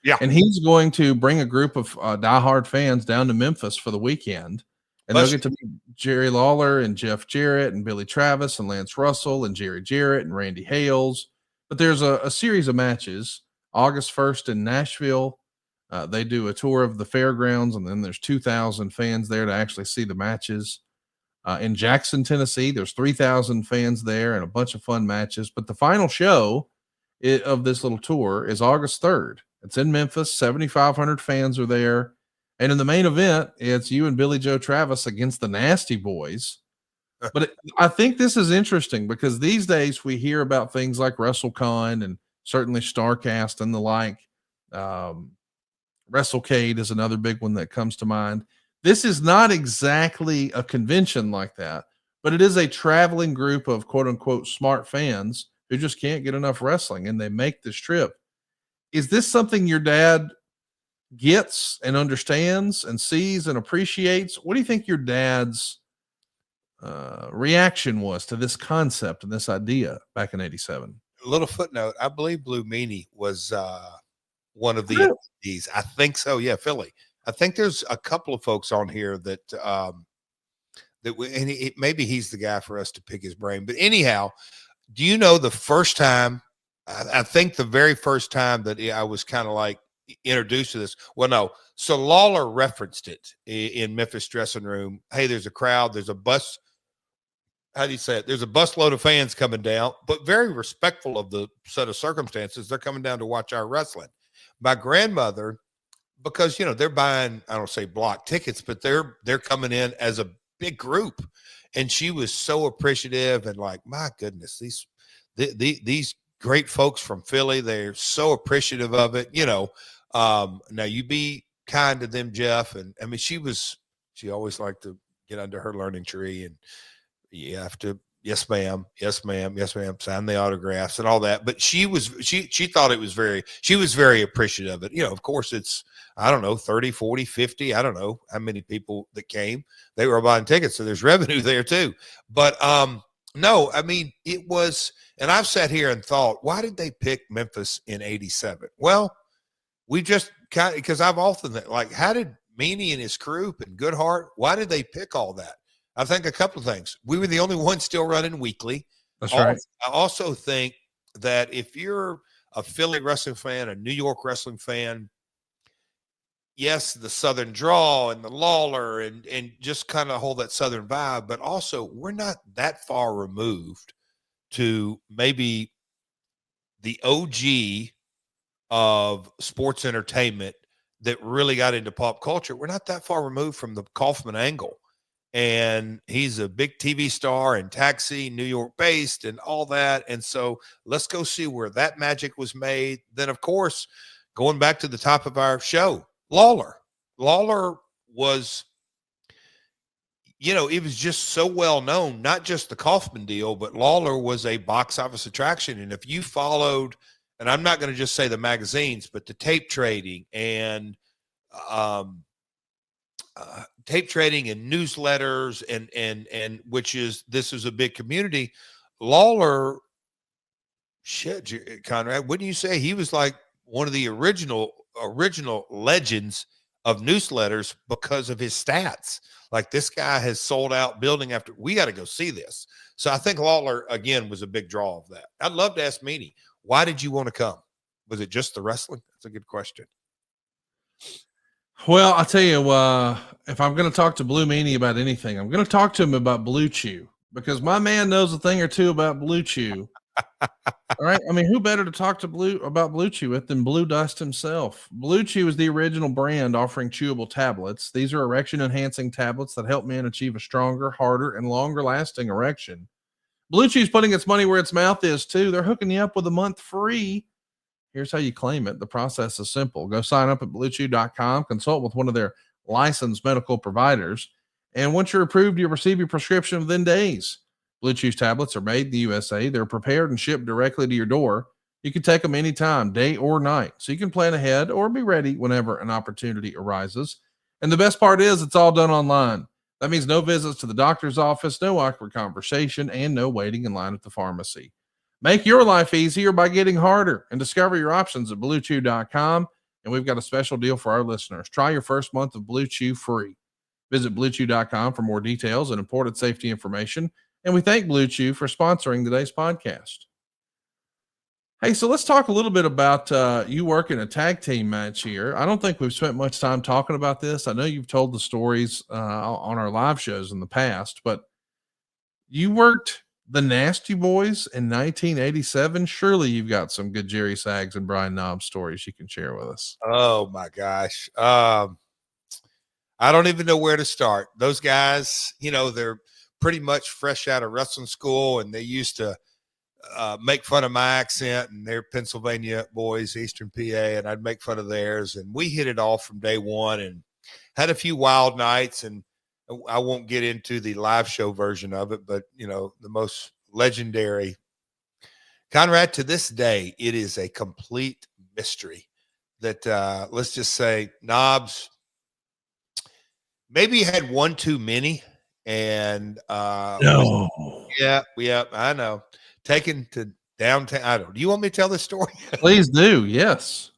Speaker 2: Yeah.
Speaker 1: And he's going to bring a group of diehard fans down to Memphis for the weekend. And they'll get to meet Jerry Lawler and Jeff Jarrett and Billy Travis and Lance Russell and Jerry Jarrett and Randy Hales. But there's a series of matches. August 1st in Nashville, they do a tour of the fairgrounds, and then there's 2,000 fans there to actually see the matches. In Jackson, Tennessee, there's 3,000 fans there and a bunch of fun matches. But the final show of this little tour is August 3rd. It's in Memphis. 7,500 fans are there. And in the main event, it's you and Billy Joe Travis against the Nasty Boys. But I think this is interesting because these days we hear about things like WrestleCon and certainly StarCast and the like. WrestleCade is another big one that comes to mind. This is not exactly a convention like that, but it is a traveling group of quote unquote smart fans who just can't get enough wrestling and they make this trip. Is this something your dad gets and understands and sees and appreciates? What do you think your dad's reaction was to this concept and this idea back in '87?
Speaker 2: A little footnote. I believe Blue Meanie was one of the entities. I think so. Yeah, Philly. I think there's a couple of folks on here that maybe he's the guy for us to pick his brain. But anyhow, do you know the first time? I think the very first time that I was kind of like introduced to this. Well, no. So Lawler referenced it in Memphis dressing room. Hey, there's a crowd. There's a bus. How do you say it? There's a busload of fans coming down, but very respectful of the set of circumstances. They're coming down to watch our wrestling. My grandmother, because, you know, they're buying, I don't say block tickets, but they're coming in as a big group. And she was so appreciative and like, my goodness, these great folks from Philly, they're so appreciative of it. You know, now you be kind to them, Jeff. And I mean, she always liked to get under her learning tree, and you have to, yes, ma'am, yes, ma'am, yes, ma'am, sign the autographs and all that. But she thought she was very appreciative of it. You know, of course it's, I don't know, 30, 40, 50. I don't know how many people that came. They were buying tickets, so there's revenue there too. But no, I mean, it was, and I've sat here and thought, why did they pick Memphis in '87? Well, we just kind of, because I've often like, how did Meanie and his group and Goodhart, why did they pick all that? I think a couple of things. We were the only ones still running weekly.
Speaker 1: That's right.
Speaker 2: I also think that if you're a Philly wrestling fan, a New York wrestling fan, yes, the Southern draw and the Lawler and just kind of hold that Southern vibe, but also we're not that far removed to maybe the OG of sports entertainment that really got into pop culture. We're not that far removed from the Kaufman angle. And he's a big TV star and Taxi, New York based and all that. And so let's go see where that magic was made. Then, of course, going back to the top of our show, Lawler was, you know, it was just so well known, not just the Kaufman deal, but Lawler was a box office attraction. And if you followed, and I'm not going to just say the magazines, but the tape trading and newsletters and which is, this is a big community. Lawler, shit, Conrad, wouldn't you say he was like one of the original legends of newsletters because of his stats? Like, this guy has sold out building after, we got to go see this. So I think Lawler again was a big draw of that. I'd love to ask Meanie, why did you want to come? Was it just the wrestling? That's a good question.
Speaker 1: Well, I'll tell you, if I'm going to talk to Blue Meanie about anything, I'm going to talk to him about Blue Chew, because my man knows a thing or two about Blue Chew. All right. I mean, who better to talk to about Blue Chew with than Blue Dust himself? Blue Chew is the original brand offering chewable tablets. These are erection enhancing tablets that help men achieve a stronger, harder, and longer lasting erection. Blue Chew's putting its money where its mouth is too. They're hooking you up with a month free. Here's how you claim it. The process is simple. Go sign up at bluechew.com, consult with one of their licensed medical providers, and once you're approved, you'll receive your prescription within days. Blue Chew's tablets are made in the USA. They're prepared and shipped directly to your door. You can take them anytime, day or night, so you can plan ahead or be ready whenever an opportunity arises. And the best part is it's all done online. That means no visits to the doctor's office, no awkward conversation, and no waiting in line at the pharmacy. Make your life easier by getting harder and discover your options at bluechew.com. And we've got a special deal for our listeners. Try your first month of Blue Chew free. Visit bluechew.com for more details and important safety information. And we thank Blue Chew for sponsoring today's podcast. Hey, so let's talk a little bit about you working a tag team match here. I don't think we've spent much time talking about this. I know you've told the stories on our live shows in the past, but you worked the Nasty Boys in 1987. Surely you've got some good Jerry Sags and Brian Knobbs stories you can share with us.
Speaker 2: Oh my gosh. I don't even know where to start. Those guys, you know, they're pretty much fresh out of wrestling school, and they used to make fun of my accent, and they're Pennsylvania boys, Eastern PA, and I'd make fun of theirs. And we hit it off from day one and had a few wild nights. And I won't get into the live show version of it, but, you know, the most legendary Conrad, to this day, it is a complete mystery that, let's just say, Knobbs maybe had one too many. And
Speaker 1: No.
Speaker 2: yeah, I know. Taken to downtown. I don't. Do you want me to tell this story?
Speaker 1: Please do. Yes.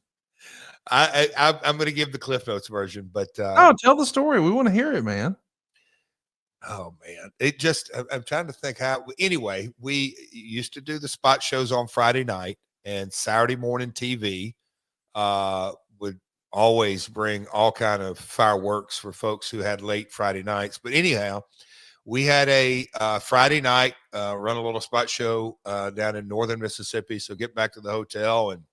Speaker 2: I'm going to give the Cliff Notes version, but
Speaker 1: Oh, tell the story. We want to hear it, man.
Speaker 2: oh man, it just. I'm trying to think how. Anyway, we used to do the spot shows on Friday night, and Saturday morning TV would always bring all kind of fireworks for folks who had late Friday nights. But anyhow, we had a Friday night run a little spot show down in northern Mississippi. So get back to the hotel, and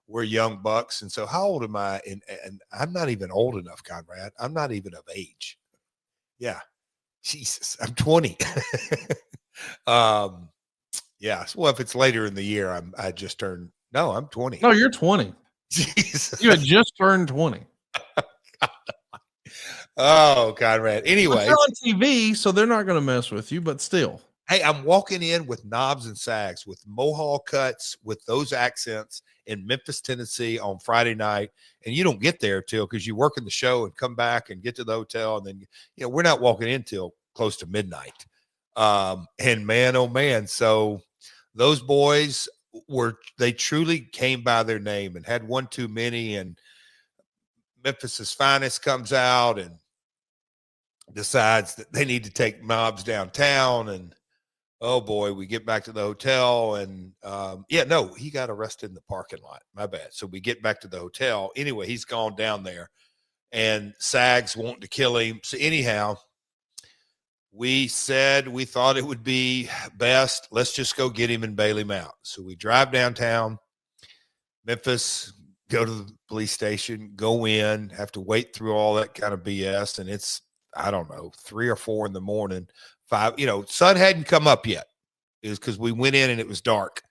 Speaker 2: we're young bucks. And so how old am I? And I'm not even old enough, Conrad. I'm not even of age. Yeah. Jesus, I'm 20. Yeah. Well, if it's later in the year, I just turned. No, I'm 20.
Speaker 1: No, you're 20.
Speaker 2: Jesus.
Speaker 1: You had just turned 20.
Speaker 2: Oh, Conrad. Anyway,
Speaker 1: they're on TV, so they're not going to mess with you, but still.
Speaker 2: Hey, I'm walking in with Knobbs and Sags, with mohawk cuts, with those accents in Memphis, Tennessee on Friday night. And you don't get there till, because you work in the show and come back and get to the hotel. And then, you know, we're not walking in till close to midnight. And man, oh man. So those boys they truly came by their name and had one too many. And Memphis's Finest comes out and decides that they need to take Knobbs downtown. And oh boy, we get back to the hotel, and he got arrested in the parking lot. My bad. So we get back to the hotel. Anyway, he's gone down there, and Sags wanting to kill him. So anyhow, we said we thought it would be best, let's just go get him and bail him out. So we drive downtown Memphis, go to the police station, go in, have to wait through all that kind of BS. And it's, I don't know, 3 or 4 in the morning, 5, sun hadn't come up yet. It was because we went in and it was dark.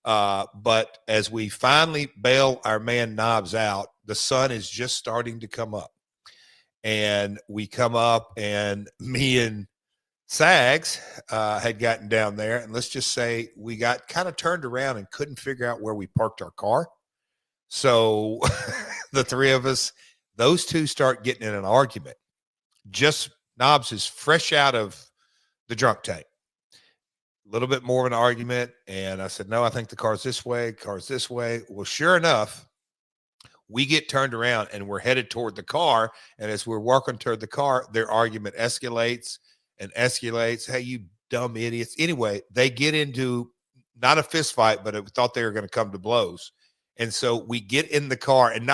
Speaker 2: But as we finally bail our man Knobbs out, the sun is just starting to come up. And we come up, and me and Sags had gotten down there, and let's just say we got kind of turned around and couldn't figure out where we parked our car. So the three of us, those two start getting in an argument. Just Knobbs is fresh out of the drunk tank. A little bit more of an argument. And I said, no, I think the car's this way. Well, sure enough, we get turned around and we're headed toward the car. And as we're walking toward the car, their argument escalates and escalates. Hey, you dumb idiots. Anyway, they get into not a fist fight, but I thought they were going to come to blows. And so we get in the car, and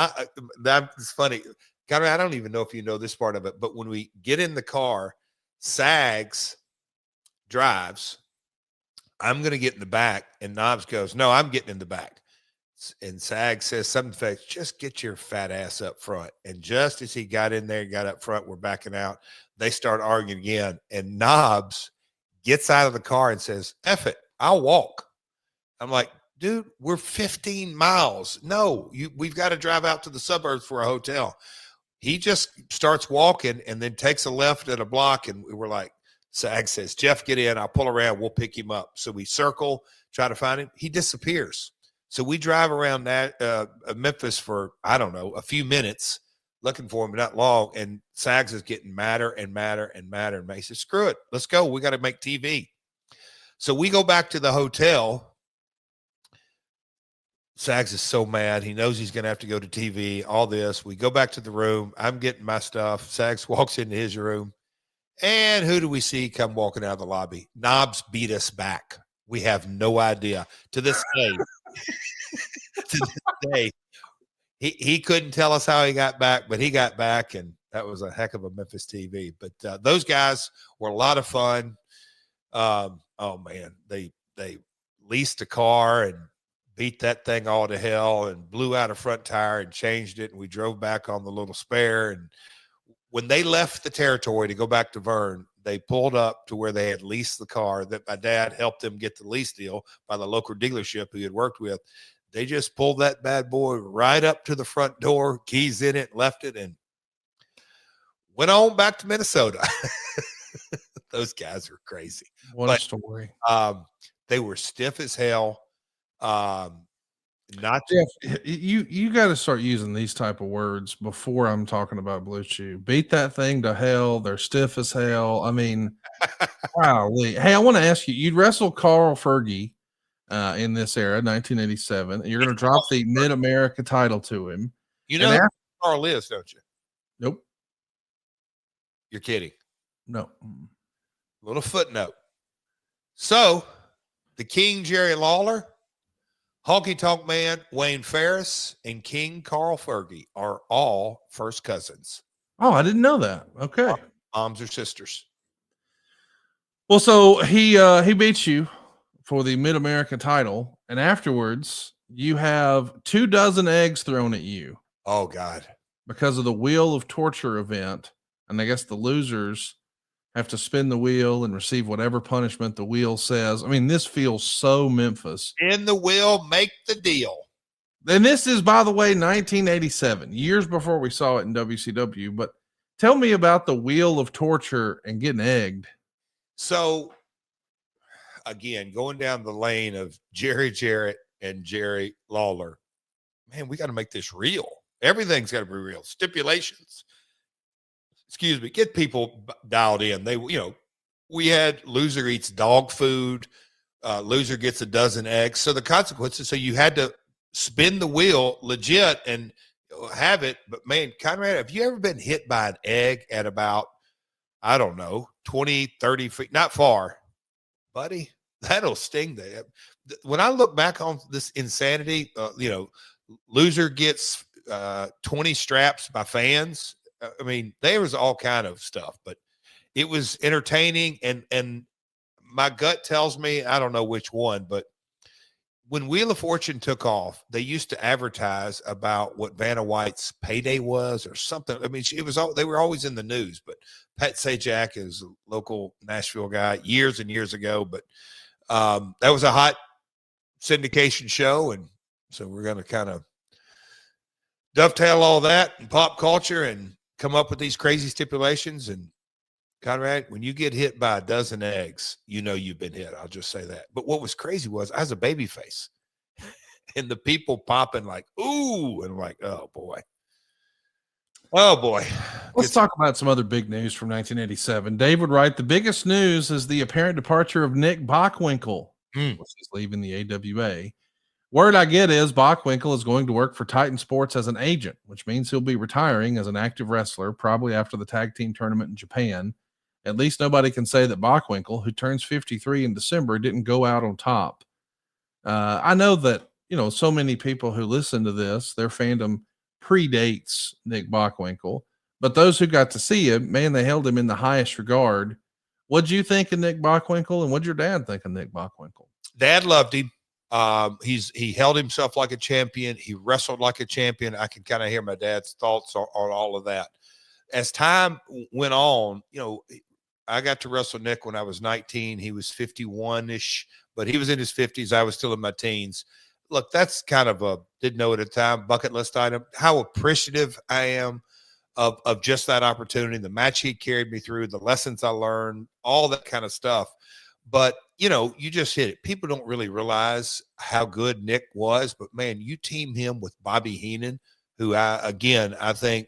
Speaker 2: that's funny. Conrad, I don't even know if you know this part of it, but when we get in the car, Sags drives. I'm going to get in the back. And Knobs goes, no, I'm getting in the back. And Sag says something to the effect, just get your fat ass up front. And just as he got in there, got up front, we're backing out. They start arguing again. And Knobs gets out of the car and says, F it, I'll walk. I'm like, dude, we're 15 miles. No, we've got to drive out to the suburbs for a hotel. He just starts walking and then takes a left at a block. And we're like, Sag says, Jeff, get in. I'll pull around. We'll pick him up. So we circle, try to find him. He disappears. So we drive around that Memphis for, I don't know, a few minutes looking for him, not long. And Sags is getting madder and madder and madder. And he says, screw it. Let's go. We got to make TV. So we go back to the hotel. Sags is so mad. He knows he's going to have to go to TV, all this. We go back to the room. I'm getting my stuff. Sags walks into his room. And who do we see come walking out of the lobby? Knobs beat us back. We have no idea. To this day, he couldn't tell us how he got back, but he got back, and that was a heck of a Memphis TV. But those guys were a lot of fun. Oh man, they leased a car and beat that thing all to hell and blew out a front tire and changed it, and we drove back on the little spare. And when they left the territory to go back to Vern, they pulled up to where they had leased the car that my dad helped them get the lease deal by the local dealership he had worked with. They just pulled that bad boy right up to the front door, keys in it, left it, and went on back to Minnesota. Those guys were crazy.
Speaker 1: What a story.
Speaker 2: They were stiff as hell. Not
Speaker 1: Jeff, you got to start using these type of words before I'm talking about Blue Chew. Beat that thing to hell. They're stiff as hell. I mean, wow. Hey, I want to ask you, you'd wrestle Carl Fergie in this era, 1987. And you're going to drop the Mid-America title to him.
Speaker 2: You know who Carl is, don't you?
Speaker 1: Nope.
Speaker 2: You're kidding.
Speaker 1: No.
Speaker 2: Little footnote. So the King Jerry Lawler, Honky Tonk Man Wayne Ferris, and King Carl Fergie are all first cousins.
Speaker 1: Oh, I didn't know that. Okay.
Speaker 2: Moms or sisters.
Speaker 1: Well, so he beats you for the Mid-America title, and afterwards you have 24 eggs thrown at you.
Speaker 2: Oh God.
Speaker 1: Because of the Wheel of Torture event. And I guess the losers have to spin the wheel and receive whatever punishment the wheel says. I mean, this feels so Memphis.
Speaker 2: In the wheel, make the deal.
Speaker 1: And this is, by the way, 1987, years before we saw it in WCW. But tell me about the Wheel of Torture and getting egged.
Speaker 2: So, again, going down the lane of Jerry Jarrett and Jerry Lawler, man, we got to make this real. Everything's got to be real. Stipulations. Excuse me, get people dialed in. We had loser eats dog food, loser gets a dozen eggs. So the consequences, so you had to spin the wheel legit and have it. But man, Conrad, have you ever been hit by an egg at about, I don't know, 20, 30 feet, not far, buddy? That'll sting there. When I look back on this insanity, loser gets 20 straps by fans. I mean, there was all kind of stuff, but it was entertaining. And my gut tells me, I don't know which one, but when Wheel of Fortune took off, they used to advertise about what Vanna White's payday was or something. I mean, they were always in the news, but Pat Sajak is a local Nashville guy years and years ago, but that was a hot syndication show. And so we're going to kind of dovetail all that in pop culture and come up with these crazy stipulations. And Conrad, when you get hit by a dozen eggs, you know you've been hit. I'll just say that. But what was crazy was I was a baby face and the people popping like, ooh, and I'm like, oh boy. Oh boy.
Speaker 1: Let's talk about some other big news from 1987. Dave would write, the biggest news is the apparent departure of Nick Bockwinkel, which is leaving the AWA. Word I get is Bockwinkel is going to work for Titan Sports as an agent, which means he'll be retiring as an active wrestler, probably after the tag team tournament in Japan. At least nobody can say that Bockwinkel, who turns 53 in December, didn't go out on top. I know that, so many people who listen to this, their fandom predates Nick Bockwinkel, but those who got to see him, man, they held him in the highest regard. What'd you think of Nick Bockwinkel, and what'd your dad think of Nick Bockwinkel?
Speaker 2: Dad loved him. He held himself like a champion. He wrestled like a champion. I can kind of hear my dad's thoughts on all of that. As time went on, I got to wrestle Nick when I was 19. He was 51-ish, but he was in his 50s. I was still in my teens. Look, that's kind of didn't know at the time, bucket list item. How appreciative I am of just that opportunity, the match he carried me through, the lessons I learned, all that kind of stuff. But, you just hit it. People don't really realize how good Nick was, but man, you team him with Bobby Heenan, who I think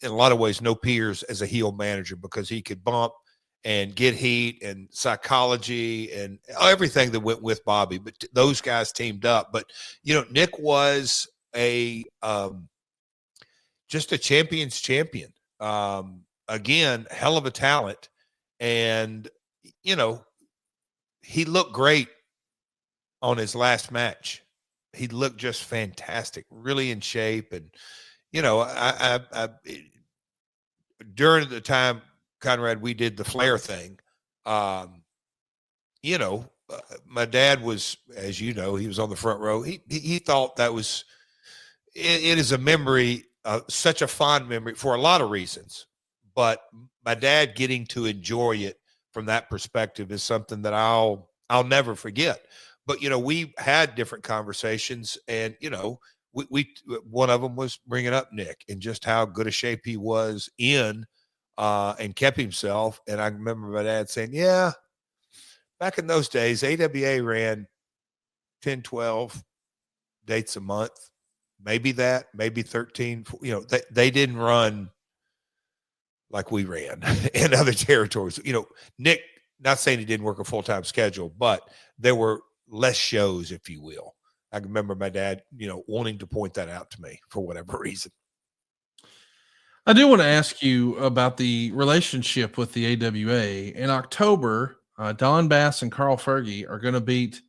Speaker 2: in a lot of ways, no peers as a heel manager, because he could bump and get heat and psychology and everything that went with Bobby. But those guys teamed up. But, Nick was just a champion's champion. Again, hell of a talent. And, he looked great on his last match. He looked just fantastic, really in shape. And, I during the time, Conrad, we did the Flair thing. My dad was, as you know, he was on the front row. He thought that was, it is a memory, such a fond memory for a lot of reasons. But my dad getting to enjoy it from that perspective is something that I'll never forget. But, we had different conversations, and, we one of them was bringing up Nick and just how good a shape he was in, and kept himself. And I remember my dad saying, yeah, back in those days, AWA ran 10, 12 dates a month, maybe 13. They didn't run like we ran in other territories. Nick, not saying he didn't work a full-time schedule, but there were less shows, if you will. I remember my dad, wanting to point that out to me for whatever reason.
Speaker 1: I do want to ask you about the relationship with the AWA. In October, Don Bass and Carl Fergie are going to beat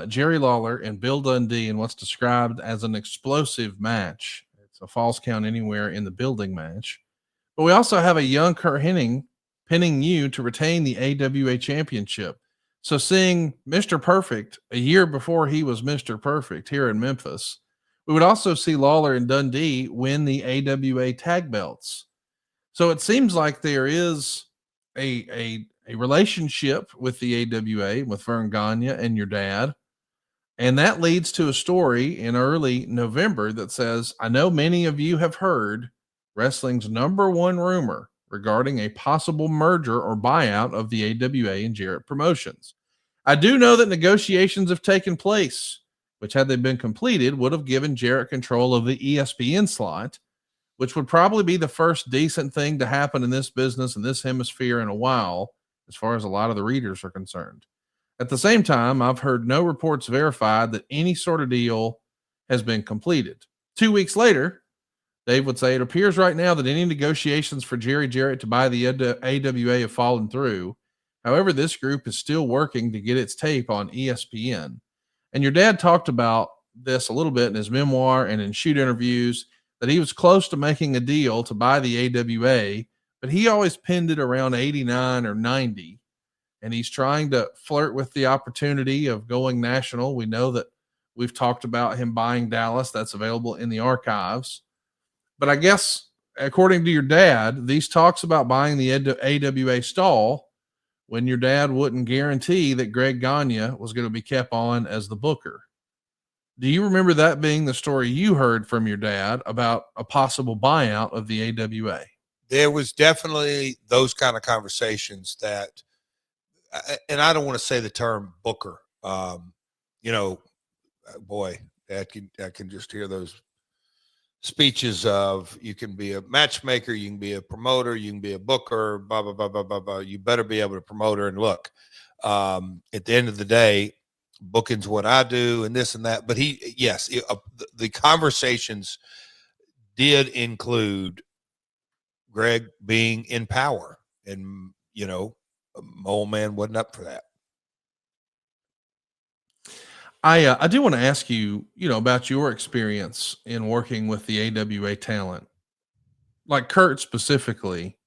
Speaker 1: Jerry Lawler and Bill Dundee in what's described as an explosive match. It's a falls count anywhere in the building match. But we also have a young Kurt Hennig pinning you to retain the AWA championship. So seeing Mr. Perfect a year before he was Mr. Perfect here in Memphis, we would also see Lawler and Dundee win the AWA tag belts. So it seems like there is a relationship with the AWA, with Vern Gagne and your dad. And that leads to a story in early November that says, I know many of you have heard wrestling's number one rumor regarding a possible merger or buyout of the AWA and Jarrett promotions. I do know that negotiations have taken place, which, had they been completed, would have given Jarrett control of the ESPN slot, which would probably be the first decent thing to happen in this business in this hemisphere in a while, as far as a lot of the readers are concerned. At the same time, I've heard no reports verified that any sort of deal has been completed. 2 weeks later, Dave would say, it appears right now that any negotiations for Jerry Jarrett to buy the AWA have fallen through. However, this group is still working to get its tape on ESPN. And your dad talked about this a little bit in his memoir and in shoot interviews, that he was close to making a deal to buy the AWA, but he always pinned it around 89 or 90. And he's trying to flirt with the opportunity of going national. We know that we've talked about him buying Dallas. That's available in the archives. But I guess, according to your dad, these talks about buying the AWA stall when your dad wouldn't guarantee that Greg Gagne was going to be kept on as the booker. Do you remember that being the story you heard from your dad about a possible buyout of the AWA?
Speaker 2: There was definitely those kind of conversations that, and I don't want to say the term booker. Boy, I can just hear those speeches of, you can be a matchmaker, you can be a promoter, you can be a booker, blah, blah, blah, blah, blah, blah. You better be able to promote her. And look, at the end of the day, booking's what I do and this and that. But the conversations did include Greg being in power, and, old man wasn't up for that.
Speaker 1: I do want to ask you, about your experience in working with the AWA talent, like Kurt specifically.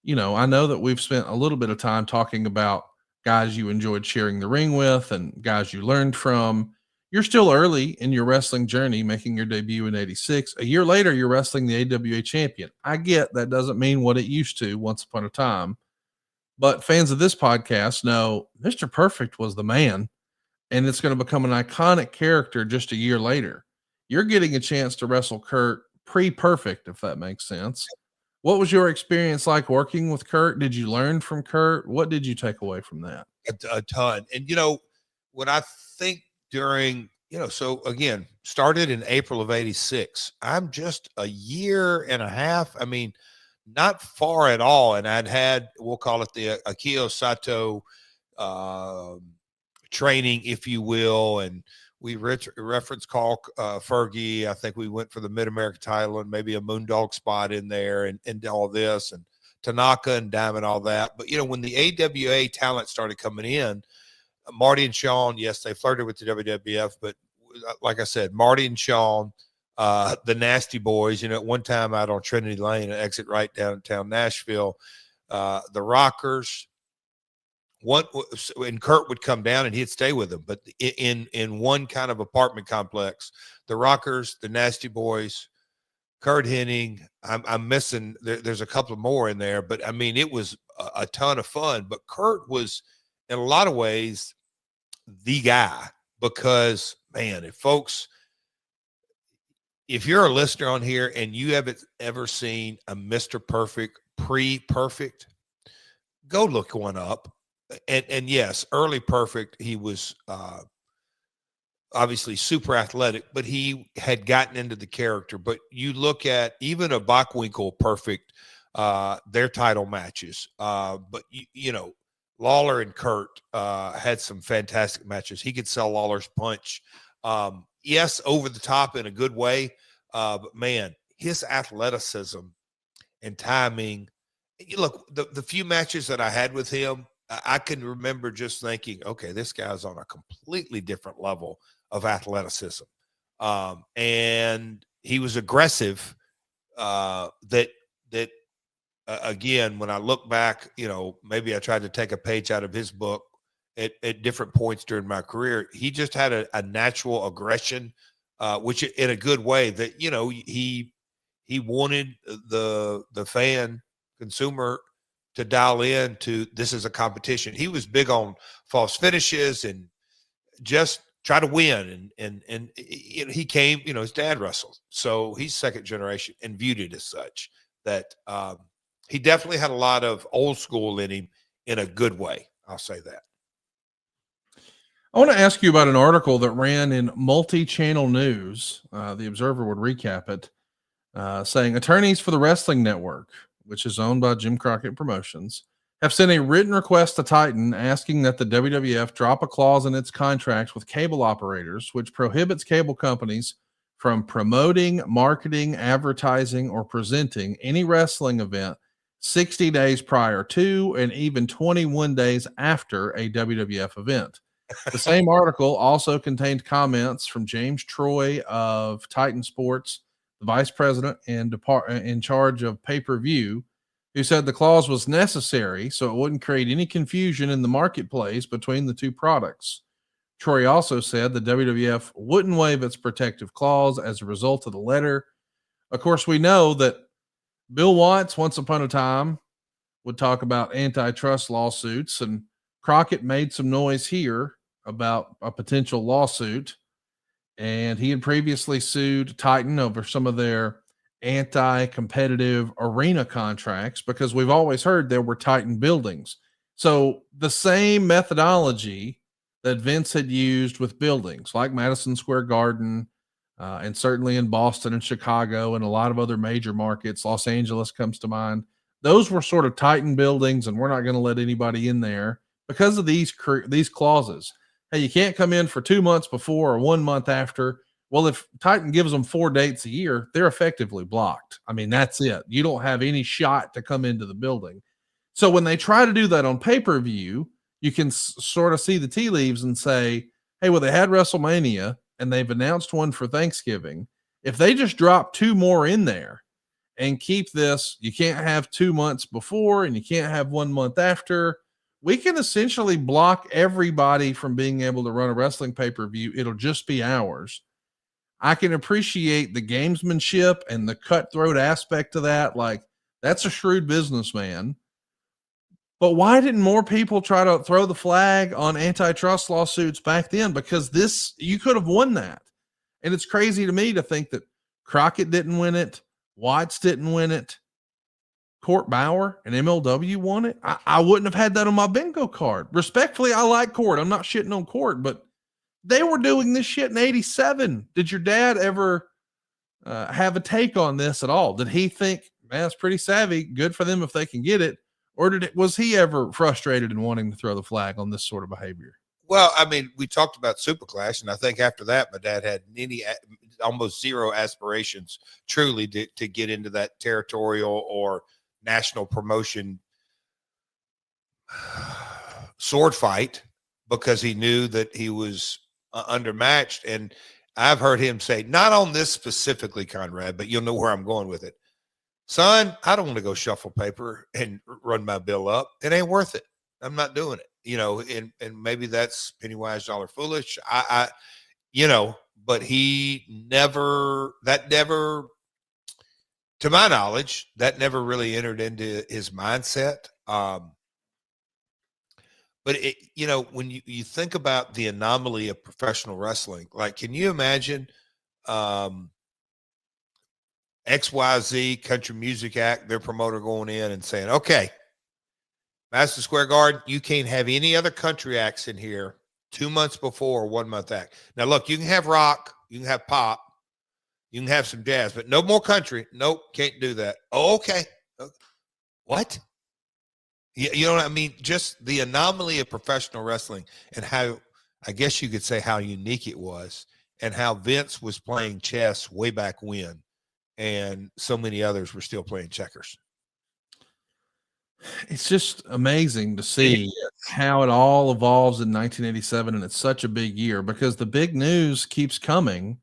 Speaker 1: I know that we've spent a little bit of time talking about guys you enjoyed sharing the ring with, and guys you learned from. You're still early in your wrestling journey, making your debut in 86. A year later, you're wrestling the AWA champion. I get that doesn't mean what it used to once upon a time, but fans of this podcast know Mr. Perfect was the man, and it's going to become an iconic character just a year later. You're getting a chance to wrestle Kurt pre-perfect, if that makes sense. What was your experience like working with Kurt? Did you learn from Kurt? What did you take away from that?
Speaker 2: A ton. And, when I think during, so again, started in April of 86, I'm just a year and a half. I mean, not far at all. And we'll call it the Akio Sato training, if you will. And we reference Carl Fergie. I think we went for the Mid-America title and maybe a Moondog spot in there and all this, and Tanaka and Diamond, all that. But, when the AWA talent started coming in, Marty and Sean, yes, they flirted with the WWF, but like I said, Marty and Sean, the Nasty Boys, at one time out on Trinity Lane and exit right downtown Nashville, the Rockers, and Kurt would come down and he'd stay with them, but in one kind of apartment complex, the Rockers, the Nasty Boys, Kurt Hennig. I'm missing, there's a couple more in there, but I mean, it was a ton of fun. But Kurt was, in a lot of ways, the guy, because, man, if you're a listener on here and you haven't ever seen a Mr. Perfect pre-perfect, go look one up. And yes, early Perfect, he was obviously super athletic, but he had gotten into the character. But you look at even a Bockwinkel Perfect, their title matches. But, Lawler and Kurt had some fantastic matches. He could sell Lawler's punch. Yes, over the top in a good way. But, man, his athleticism and timing. Look, the few matches that I had with him, I can remember just thinking, okay, this guy's on a completely different level of athleticism. And he was aggressive, again, when I look back, maybe I tried to take a page out of his book at different points during my career. He just had a natural aggression, which in a good way that, he wanted the fan consumer to dial in to, this is a competition. He was big on false finishes and just try to win. And he came, his dad wrestled, so he's second generation and viewed it as such, that he definitely had a lot of old school in him in a good way. I'll say that.
Speaker 1: I want to ask you about an article that ran in multi-channel news. The Observer would recap it, saying attorneys for the Wrestling Network, which is owned by Jim Crockett Promotions, have sent a written request to Titan asking that the WWF drop a clause in its contract with cable operators which prohibits cable companies from promoting, marketing, advertising, or presenting any wrestling event 60 days prior to and even 21 days after a WWF event. The same article also contained comments from James Troy of Titan Sports, the vice president and in charge of pay-per-view, who said the clause was necessary so it wouldn't create any confusion in the marketplace between the two products. Troy also said the WWF wouldn't waive its protective clause as a result of the letter. Of course, we know that Bill Watts, once upon a time, would talk about antitrust lawsuits, and Crockett made some noise here about a potential lawsuit. And he had previously sued Titan over some of their anti-competitive arena contracts because we've always heard there were Titan buildings. So the same methodology that Vince had used with buildings like Madison Square Garden, and certainly in Boston and Chicago and a lot of other major markets, Los Angeles comes to mind. Those were sort of Titan buildings, and we're not going to let anybody in there because of these clauses. Hey, you can't come in for 2 months before or 1 month after. Well, if Titan gives them 4 dates a year, they're effectively blocked. I mean, that's it. You don't have any shot to come into the building. So when they try to do that on pay-per-view, you can sort of see the tea leaves and say, hey, well, they had WrestleMania and they've announced one for Thanksgiving. If they just drop 2 more in there and keep this, you can't have 2 months before and you can't have 1 month after. we can essentially block everybody from being able to run a wrestling pay-per-view. It'll just be ours. I can appreciate the gamesmanship and the cutthroat aspect of that. Like, that's a shrewd businessman. But why didn't more people try to throw the flag on antitrust lawsuits back then? Because you could have won that. And it's crazy to me to think that Crockett didn't win it. Watts didn't win it. Court Bauer and MLW won it. I wouldn't have had that on my bingo card. Respectfully, I like Court. I'm not shitting on Court, but they were doing this shit in 87. Did your dad ever have a take on this at all? Did he think, man, it's pretty savvy, good for them if they can get it? Or was he ever frustrated in wanting to throw the flag on this sort of behavior?
Speaker 2: Well, I mean, we talked about Super Clash, and I think after that, my dad had almost zero aspirations truly to get into that territorial or national promotion sword fight, because he knew that he was undermatched. And I've heard him say, not on this specifically, Conrad, but you'll know where I'm going with it. Son, I don't want to go shuffle paper and run my bill up. It ain't worth it. I'm not doing it. You know, and maybe that's penny wise, dollar foolish. But he never, to my knowledge, that never really entered into his mindset. But when you think about the anomaly of professional wrestling, like, can you imagine XYZ Country Music Act, their promoter, going in and saying, okay, Madison Square Garden, you can't have any other country acts in here 2 months before a 1 month act. Now, look, you can have rock, you can have pop, you can have some jazz, but no more country. Nope, can't do that. Oh, okay. What? You know what I mean? Just the anomaly of professional wrestling, and how, I guess you could say, how unique it was, and how Vince was playing chess way back when, and so many others were still playing checkers.
Speaker 1: It's just amazing to see how it all evolves in 1987, and it's such a big year because the big news keeps coming.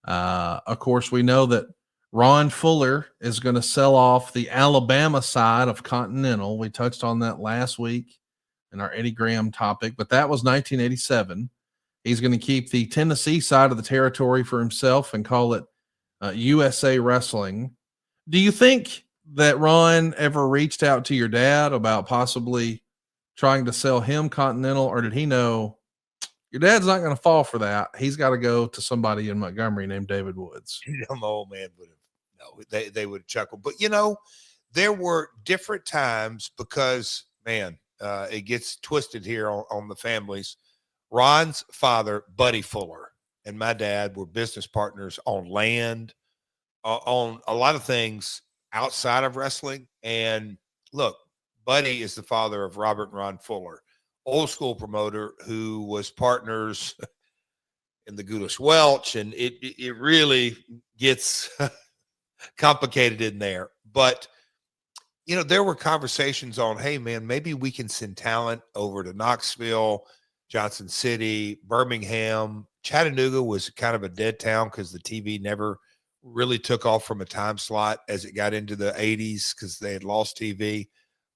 Speaker 1: Of course, we know that Ron Fuller is going to sell off the Alabama side of Continental. We touched on that last week in our Eddie Graham topic, but that was 1987. He's going to keep the Tennessee side of the territory for himself and call it USA Wrestling. Do you think that Ron ever reached out to your dad about possibly trying to sell him Continental, or did he know your dad's not going to fall for that? He's got to go to somebody in Montgomery named David Woods.
Speaker 2: My old man would have, no, they would chuckle. But, there were different times because, man, it gets twisted here on the families. Ron's father, Buddy Fuller, and my dad were business partners on land, on a lot of things outside of wrestling. And look, Buddy is the father of Robert and Ron Fuller, old school promoter who was partners in the Goulash Welch, and it really gets complicated in there. But there were conversations on, hey man, maybe we can send talent over to Knoxville, Johnson City, Birmingham. Chattanooga was kind of a dead town because the TV never really took off from a time slot as it got into the 80s because they had lost TV.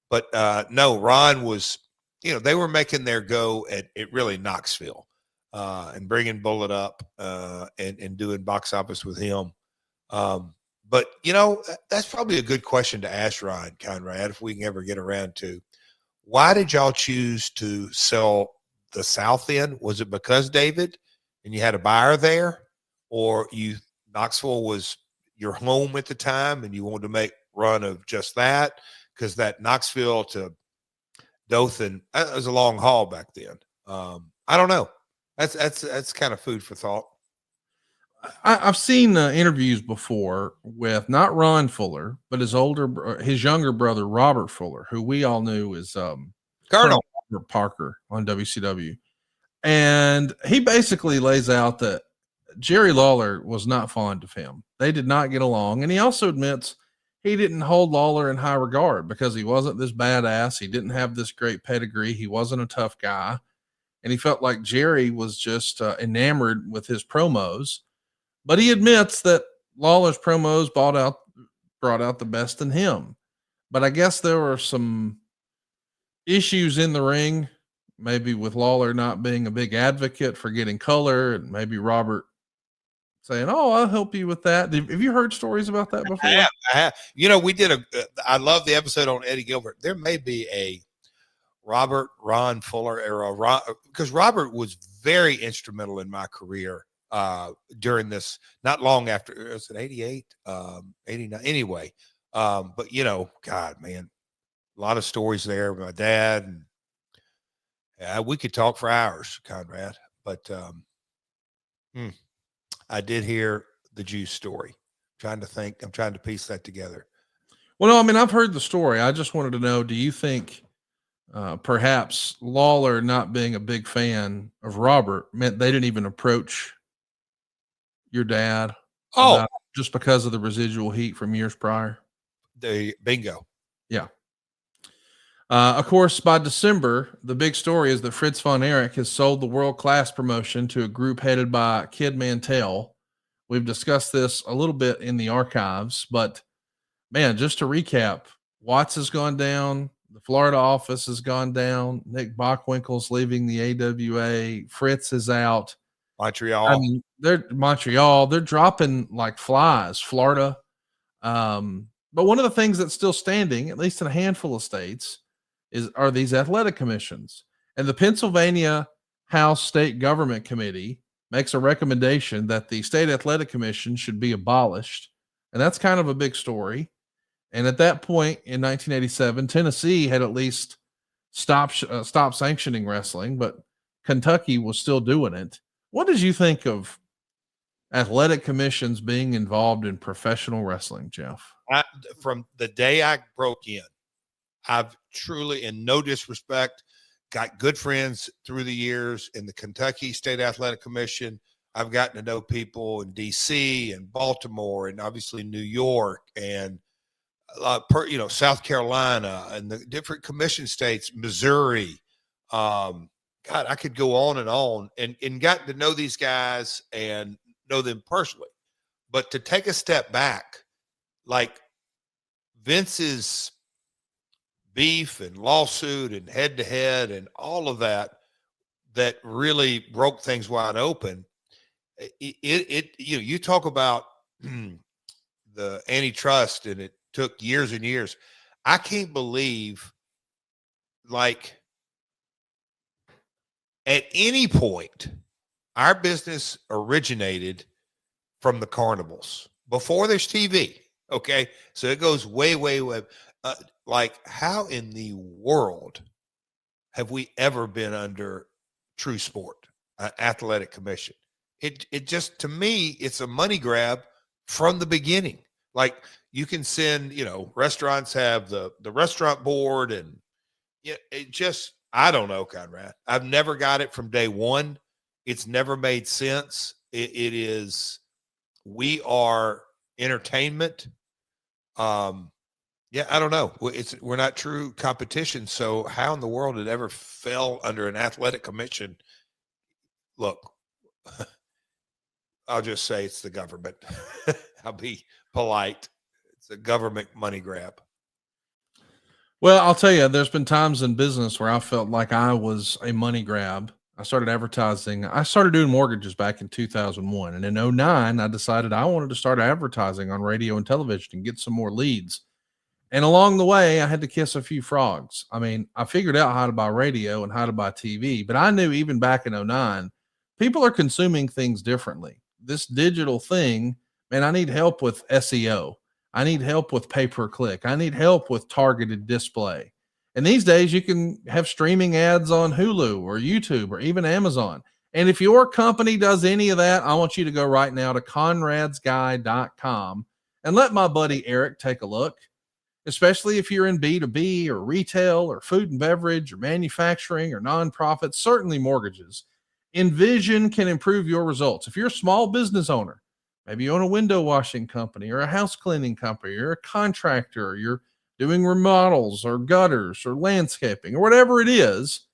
Speaker 2: But no, Ron was, they were making their go at really Knoxville and bringing Bullet up and doing box office with him. But, that's probably a good question to ask Ron, Conrad, if we can ever get around to. Why did y'all choose to sell the South End? Was it because David and you had a buyer there, or Knoxville was your home at the time and you wanted to make run of just that? Because that Knoxville to Dothan, that was a long haul back then. I don't know. That's kind of food for thought.
Speaker 1: I've seen interviews before with not Ron Fuller, but his younger brother, Robert Fuller, who we all knew as
Speaker 2: Colonel
Speaker 1: Parker on WCW. And he basically lays out that Jerry Lawler was not fond of him. They did not get along. And he also admits he didn't hold Lawler in high regard because he wasn't this badass. He didn't have this great pedigree. He wasn't a tough guy. And he felt like Jerry was just enamored with his promos. But he admits that Lawler's promos brought out the best in him. But I guess there were some issues in the ring, maybe with Lawler not being a big advocate for getting color, and maybe Robert saying, "Oh, I'll help you with that." Have you heard stories about that before?
Speaker 2: I have. You know, we did I love the episode on Eddie Gilbert. There may be a Ron Fuller era, because Robert was very instrumental in my career during this, not long after, was it 88, 89, anyway. But you know, God, man, a lot of stories there with my dad, and we could talk for hours, Conrad, but I did hear the Juice story. Trying to think, I'm trying to piece that together.
Speaker 1: Well, no, I mean, I've heard the story. I just wanted to know, do you think perhaps Lawler not being a big fan of Robert meant they didn't even approach your dad
Speaker 2: Oh,
Speaker 1: about just because of the residual heat from years prior?
Speaker 2: the bingo.
Speaker 1: Yeah. Of course, by December, the big story is that Fritz von Erich has sold the world-class promotion to a group headed by Kid Mantell. We've discussed this a little bit in the archives, but man, just to recap, Watts has gone down. The Florida office has gone down. Nick Bockwinkel's leaving the AWA. Fritz is out.
Speaker 2: Montreal.
Speaker 1: I mean, they're dropping like flies. Florida. But one of the things that's still standing, at least in a handful of states, are these athletic commissions. And the Pennsylvania House State Government Committee makes a recommendation that the state athletic commission should be abolished. And that's kind of a big story. And at that point in 1987, Tennessee had at least stopped sanctioning wrestling, but Kentucky was still doing it. What did you think of athletic commissions being involved in professional wrestling, Jeff?
Speaker 2: From the day I broke in, I've truly, in no disrespect, got good friends through the years in the Kentucky State Athletic Commission. I've gotten to know people in DC and Baltimore and obviously New York and South Carolina and the different commission states, Missouri. God, I could go on and gotten to know these guys and know them personally. But to take a step back, like Vince's beef and lawsuit and head to head and all of that really broke things wide open. You talk about the antitrust, and it took years and years. I can't believe, like, at any point, our business originated from the carnivals before there's TV. Okay. So it goes way, way, way. Like, how in the world have we ever been under True Sport, athletic commission? It just, to me, it's a money grab from the beginning. Like, you can send, restaurants have the restaurant board, and it just, I don't know, Conrad. I've never got it from day one. It's never made sense. It is, we are entertainment. Yeah, I don't know. We're not true competition. So how in the world it ever fell under an athletic commission? Look, I'll just say it's the government. I'll be polite. It's a government money grab.
Speaker 1: Well, I'll tell you, there's been times in business where I felt like I was a money grab. I started advertising. I started doing mortgages back in 2001. And in 2009, I decided I wanted to start advertising on radio and television and get some more leads. And along the way, I had to kiss a few frogs. I mean, I figured out how to buy radio and how to buy TV, but I knew even back in 2009, people are consuming things differently. This digital thing, man, I need help with SEO. I need help with pay-per-click. I need help with targeted display. And these days you can have streaming ads on Hulu or YouTube or even Amazon. And if your company does any of that, I want you to go right now to conradsguy.com and let my buddy Eric take a look. Especially if you're in B2B or retail or food and beverage or manufacturing or nonprofits, certainly mortgages. Envision can improve your results. If you're a small business owner, maybe you own a window washing company or a house cleaning company, or a contractor, or you're doing remodels or gutters or landscaping or whatever it is,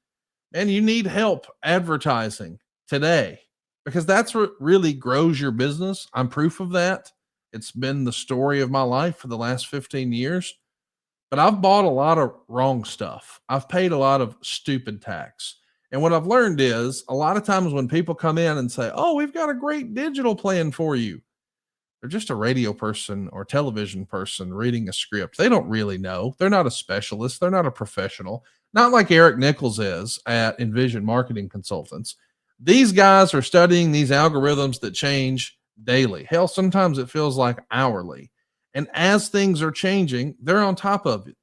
Speaker 1: and you need help advertising today, because that's what really grows your business. I'm proof of that. It's been the story of my life for the last 15 years. but I've bought a lot of wrong stuff. I've paid a lot of stupid tax. And what I've learned is a lot of times when people come in and say, "Oh, we've got a great digital plan for you," they're just a radio person or television person reading a script. They don't really know. They're not a specialist. They're not a professional. Not like Eric Nichols is at Envision Marketing Consultants. These guys are studying these algorithms that change daily. Hell, sometimes it feels like hourly. And as things are changing, they're on top of it.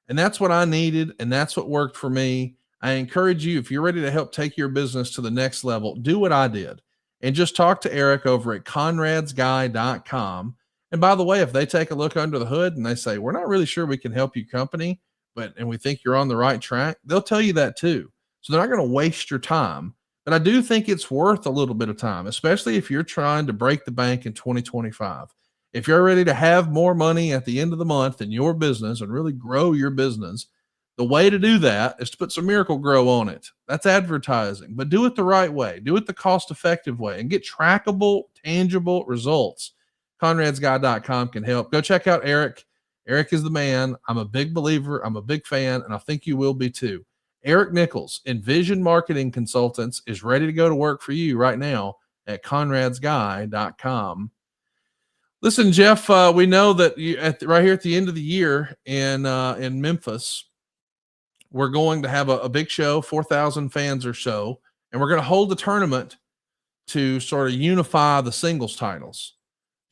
Speaker 1: And that's what I needed. And that's what worked for me. I encourage you, if you're ready to help take your business to the next level, do what I did and just talk to Eric over at conradsguy.com. And by the way, if they take a look under the hood and they say, "We're not really sure we can help you company, and we think you're on the right track," they'll tell you that too. So they're not going to waste your time. But I do think it's worth a little bit of time, especially if you're trying to break the bank in 2025. If you're ready to have more money at the end of the month in your business and really grow your business, the way to do that is to put some Miracle Grow on it. That's advertising, but do it the right way. Do it the cost-effective way and get trackable, tangible results. ConradsGuy.com can help. Go check out Eric. Eric is the man. I'm a big believer. I'm a big fan, and I think you will be too. Eric Nichols, Envision Marketing Consultants, is ready to go to work for you right now at ConradsGuy.com. Listen, Jeff, we know that you right here at the end of the year in Memphis, we're going to have a big show, 4,000 fans or so, and we're going to hold a tournament to sort of unify the singles titles.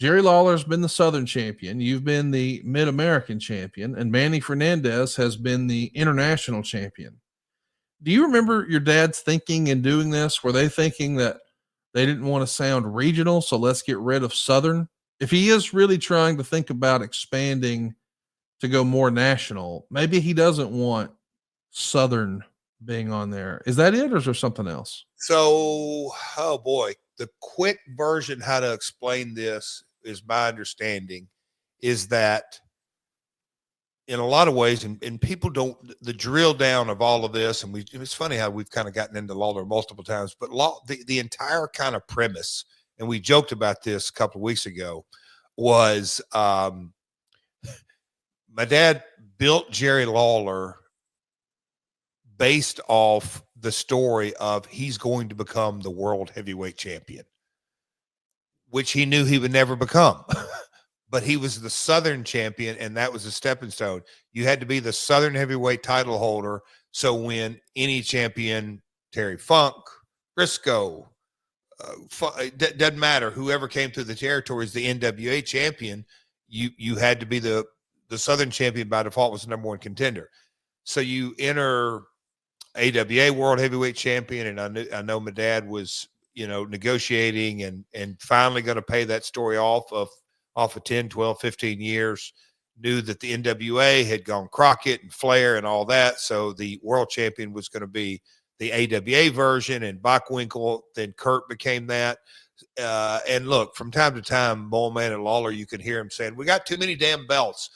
Speaker 1: Jerry Lawler's been the Southern champion. You've been the Mid-American champion, and Manny Fernandez has been the international champion. Do you remember your dad's thinking in doing this? Were they thinking that they didn't want to sound regional, so let's get rid of Southern? If he is really trying to think about expanding to go more national, maybe he doesn't want Southern being on there. Is that it, or is there something else?
Speaker 2: So, oh boy, the quick version how to explain this is my understanding is that in a lot of ways, and people don't, the drill down of all of this, and it's funny how we've kind of gotten into Lawler multiple times, but the entire kind of premise, and we joked about this a couple of weeks ago, was my dad built Jerry Lawler based off the story of he's going to become the world heavyweight champion, which he knew he would never become. But he was the Southern champion, and that was a stepping stone. You had to be the Southern heavyweight title holder. So when any champion, Terry Funk, Briscoe, doesn't matter, whoever came through the territory is the NWA champion, you had to be the Southern champion by default, was the number one contender. So you enter AWA world heavyweight champion, and I know my dad was, negotiating and finally going to pay that story off of 10, 12, 15 years, knew that the NWA had gone Crockett and Flair and all that. So the world champion was going to be the AWA version, and Bockwinkel, then Kurt became that. And look, from time to time, Bullman and Lawler, you could hear him saying, "We got too many damn belts.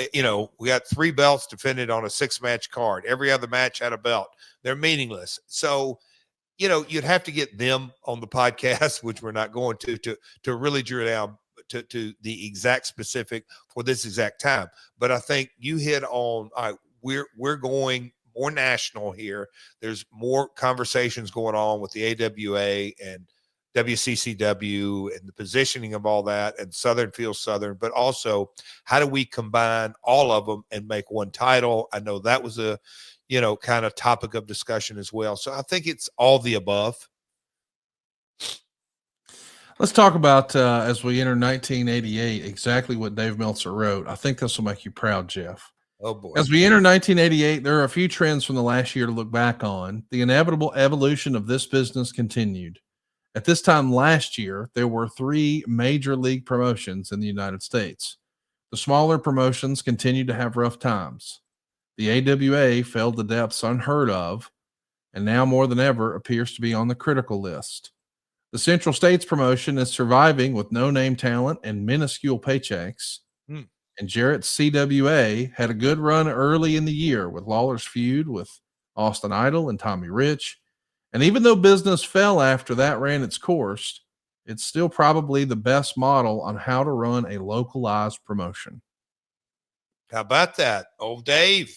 Speaker 2: We got 3 belts defended on a 6-match card. Every other match had a belt. They're meaningless." So, you'd have to get them on the podcast, which we're not going to really drill down to the exact specific for this exact time. But I think you hit on, we're going more national here. There's more conversations going on with the AWA and WCCW and the positioning of all that, and Southern feels Southern, but also how do we combine all of them and make one title? I know that was a, kind of topic of discussion as well. So I think it's all the above.
Speaker 1: Let's talk about, as we enter 1988, exactly what Dave Meltzer wrote. I think this will make you proud, Jeff.
Speaker 2: Oh, boy.
Speaker 1: As we enter 1988, there are a few trends from the last year to look back on. The inevitable evolution of this business continued. At this time last year, there were 3 major league promotions in the United States. The smaller promotions continued to have rough times. The AWA fell to depths unheard of, and now more than ever appears to be on the critical list. The Central States promotion is surviving with no-name talent and minuscule paychecks. And Jarrett's CWA had a good run early in the year with Lawler's feud with Austin Idol and Tommy Rich. And even though business fell after that ran its course, it's still probably the best model on how to run a localized promotion.
Speaker 2: How about that? Old Dave,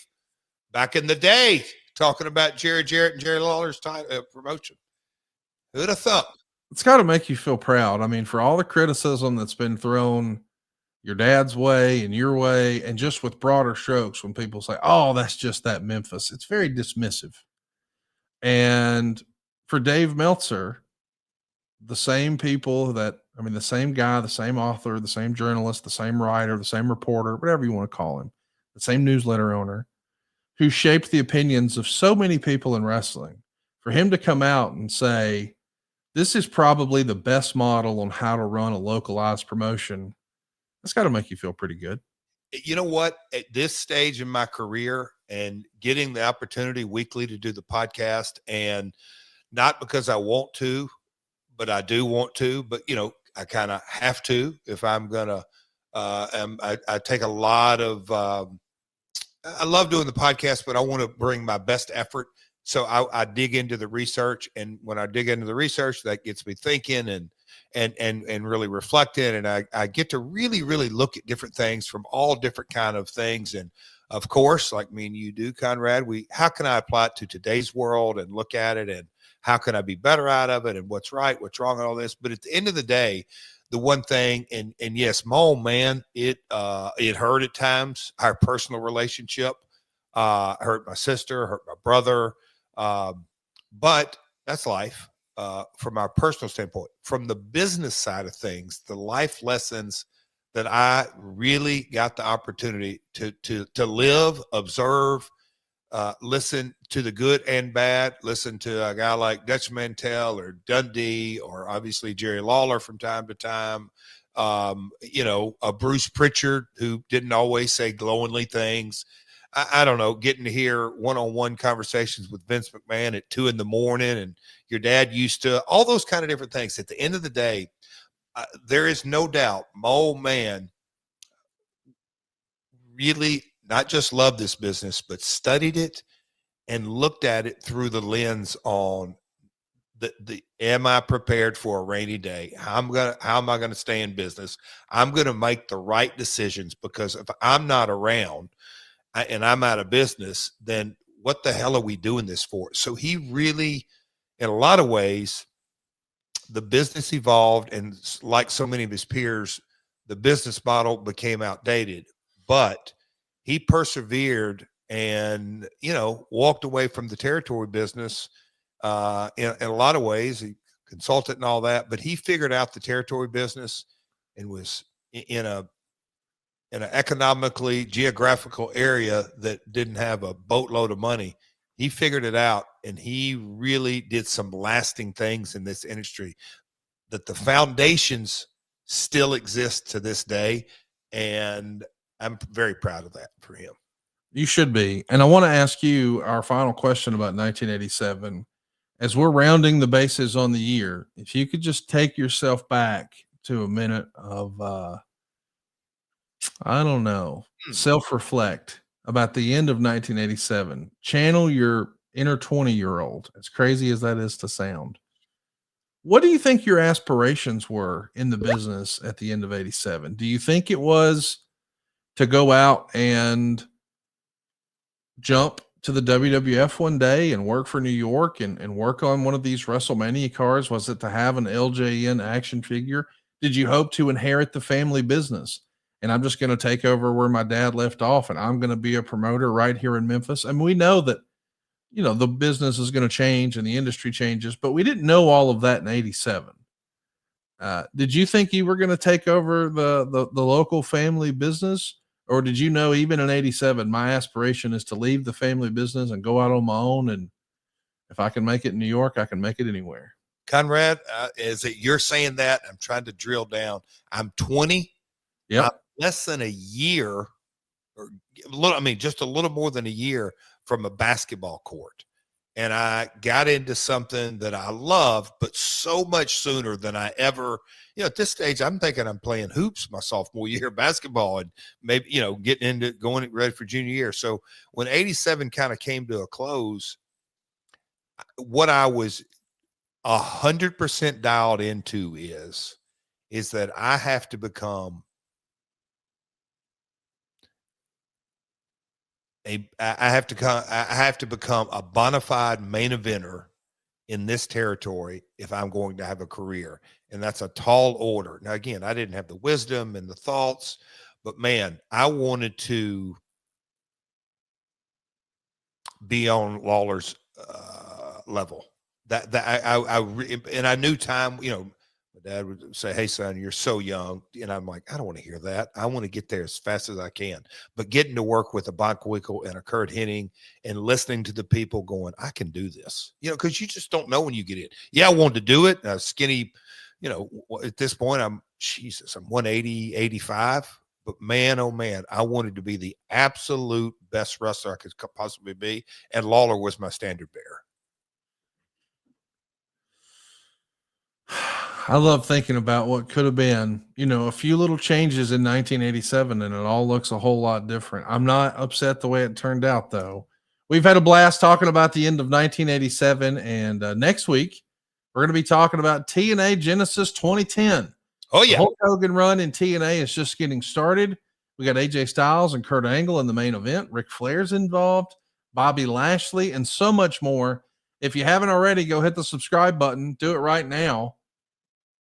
Speaker 2: back in the day, talking about Jarrett and Jerry Lawler's promotion. Who'd have thought?
Speaker 1: It's got to make you feel proud. I mean, for all the criticism that's been thrown your dad's way and your way, and just with broader strokes, when people say, oh, that's just that Memphis, it's very dismissive. And for Dave Meltzer, the same people that, I mean, the same guy, the same author, the same journalist, the same writer, the same reporter, whatever you want to call him, the same newsletter owner, who shaped the opinions of so many people in wrestling, for him to come out and say, this is probably the best model on how to run a localized promotion, that's got to make you feel pretty good.
Speaker 2: You know what? At this stage in my career and getting the opportunity weekly to do the podcast, and not because I want to, but I do want to, but I kind of have to if I'm gonna. I take a lot of. I love doing the podcast, but I want to bring my best effort. So I dig into the research, and when I dig into the research, that gets me thinking and really reflecting, and I get to really look at different things from all different kind of things. And of course, like me and you do, Conrad, how can I apply it to today's world and look at it, and how can I be better out of it, and what's right, what's wrong, and all this. But at the end of the day, the one thing, and yes, my old man, it hurt at times, our personal relationship, hurt my sister, hurt my brother. But that's life. From our personal standpoint, from the business side of things, the life lessons that I really got the opportunity to live, observe, listen to the good and bad, listen to a guy like Dutch Mantell or Dundee, or obviously Jerry Lawler from time to time, a Bruce Pritchard who didn't always say glowingly things. I don't know, getting to hear one-on-one conversations with Vince McMahon at 2 a.m, and your dad used to, all those kind of different things. At the end of the day, there is no doubt my old man really not just loved this business, but studied it and looked at it through the lens on the am I prepared for a rainy day? How am I going to stay in business? I'm going to make the right decisions, because if I'm not around and I'm out of business, then what the hell are we doing this for? So he really, in a lot of ways, the business evolved, and like so many of his peers, the business model became outdated, but he persevered and, walked away from the territory business. In a lot of ways, he consulted and all that, but he figured out the territory business and was in an economically geographical area that didn't have a boatload of money. He figured it out, and he really did some lasting things in this industry, that the foundations still exist to this day. And I'm very proud of that for him.
Speaker 1: You should be. And I want to ask you our final question about 1987. As we're rounding the bases on the year, if you could just take yourself back to a minute of, I don't know, self-reflect about the end of 1987, channel your inner 20-year-old, as crazy as that is to sound. What do you think your aspirations were in the business at the end of 87? Do you think it was to go out and jump to the WWF one day and work for New York and work on one of these WrestleMania cars? Was it to have an LJN action figure? Did you hope to inherit the family business? And I'm just going to take over where my dad left off, and I'm going to be a promoter right here in Memphis. And we know that, the business is going to change and the industry changes, but we didn't know all of that in 87. Did you think you were going to take over the local family business? Or did you know, even in 87, my aspiration is to leave the family business and go out on my own? And if I can make it in New York, I can make it anywhere.
Speaker 2: Conrad, is it you're saying that? I'm trying to drill down. I'm 20.
Speaker 1: Yep.
Speaker 2: I'm less than a year, or just a little more than a year from a basketball court. And I got into something that I loved, but so much sooner than I ever, at this stage, I'm thinking I'm playing hoops my sophomore year of basketball, and maybe, getting into going ready for junior year. So when 87 kind of came to a close, what I was 100% dialed into is that I have to become I have to become a bona fide main eventer in this territory if I'm going to have a career. And that's a tall order. Now, again, I didn't have the wisdom and the thoughts, but man, I wanted to be on Lawler's level. And I knew time, you know, my dad would say, "Hey son, you're so young." And I'm like, I don't want to hear that. I want to get there as fast as I can. But getting to work with a Bockwinkel and a Kurt Hennig and listening to the people going, I can do this, you know, because you just don't know when you get in. Yeah, I wanted to do it. Skinny, you know, at this point, I'm 180, 85. But man, oh man, I wanted to be the absolute best wrestler I could possibly be. And Lawler was my standard bearer.
Speaker 1: I love thinking about what could have been, you know, a few little changes in 1987 and it all looks a whole lot different. I'm not upset the way it turned out though. We've had a blast talking about the end of 1987 and next week we're going to be talking about TNA Genesis 2010.
Speaker 2: Oh yeah.
Speaker 1: The Hulk Hogan run in TNA is just getting started. We got AJ Styles and Kurt Angle in the main event. Ric Flair's involved, Bobby Lashley, and so much more. If you haven't already, go hit the subscribe button. Do it right now.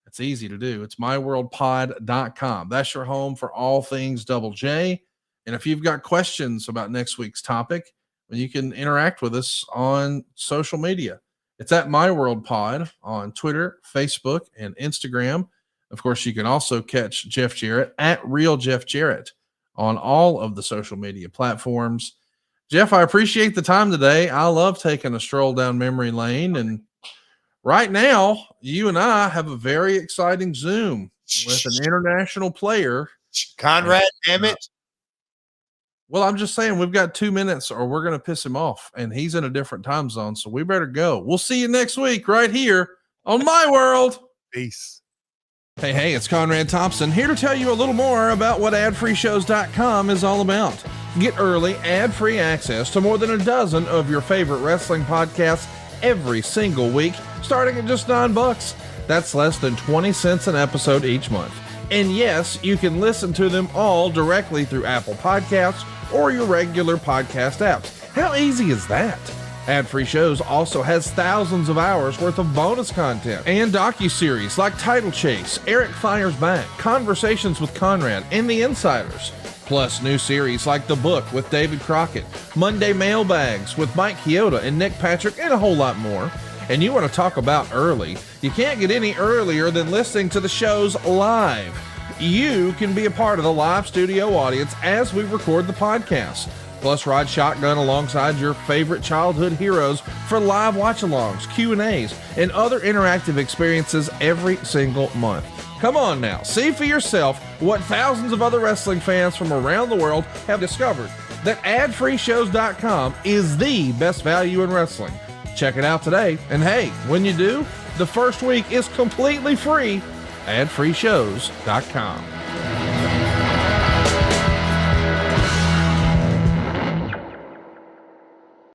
Speaker 1: It's easy to do. It's myworldpod.com. That's your home for all things Double J. And if you've got questions about next week's topic, well, you can interact with us on social media. It's at myworldpod on Twitter, Facebook, and Instagram. Of course, you can also catch Jeff Jarrett at Real Jeff Jarrett on all of the social media platforms. Jeff, I appreciate the time today. I love taking a stroll down memory lane. And right now, you and I have a very exciting Zoom with an international player.
Speaker 2: Conrad, damn it.
Speaker 1: Well, I'm just saying we've got 2 minutes or we're going to piss him off. And he's in a different time zone, so we better go. We'll see you next week right here on My World.
Speaker 2: Peace.
Speaker 1: Hey, it's Conrad Thompson here to tell you a little more about what adfreeshows.com is all about. Get early, ad-free access to more than a dozen of your favorite wrestling podcasts every single week, starting at just $9. That's less than 20 cents an episode each month. And yes, you can listen to them all directly through Apple Podcasts or your regular podcast apps. How easy is that? Ad-free shows also has thousands of hours worth of bonus content and docuseries like Title Chase, Eric Fires Back, Conversations with Conrad, and The Insiders. Plus new series like The Book with David Crockett, Monday Mailbags with Mike Chioda and Nick Patrick, and a whole lot more. And you want to talk about early? You can't get any earlier than listening to the shows live. You can be a part of the live studio audience as we record the podcast. Plus, ride shotgun alongside your favorite childhood heroes for live watch-alongs, Q&As, and other interactive experiences every single month. Come on now, see for yourself what thousands of other wrestling fans from around the world have discovered, that adfreeshows.com is the best value in wrestling. Check it out today, and hey, when you do, the first week is completely free. adfreeshows.com.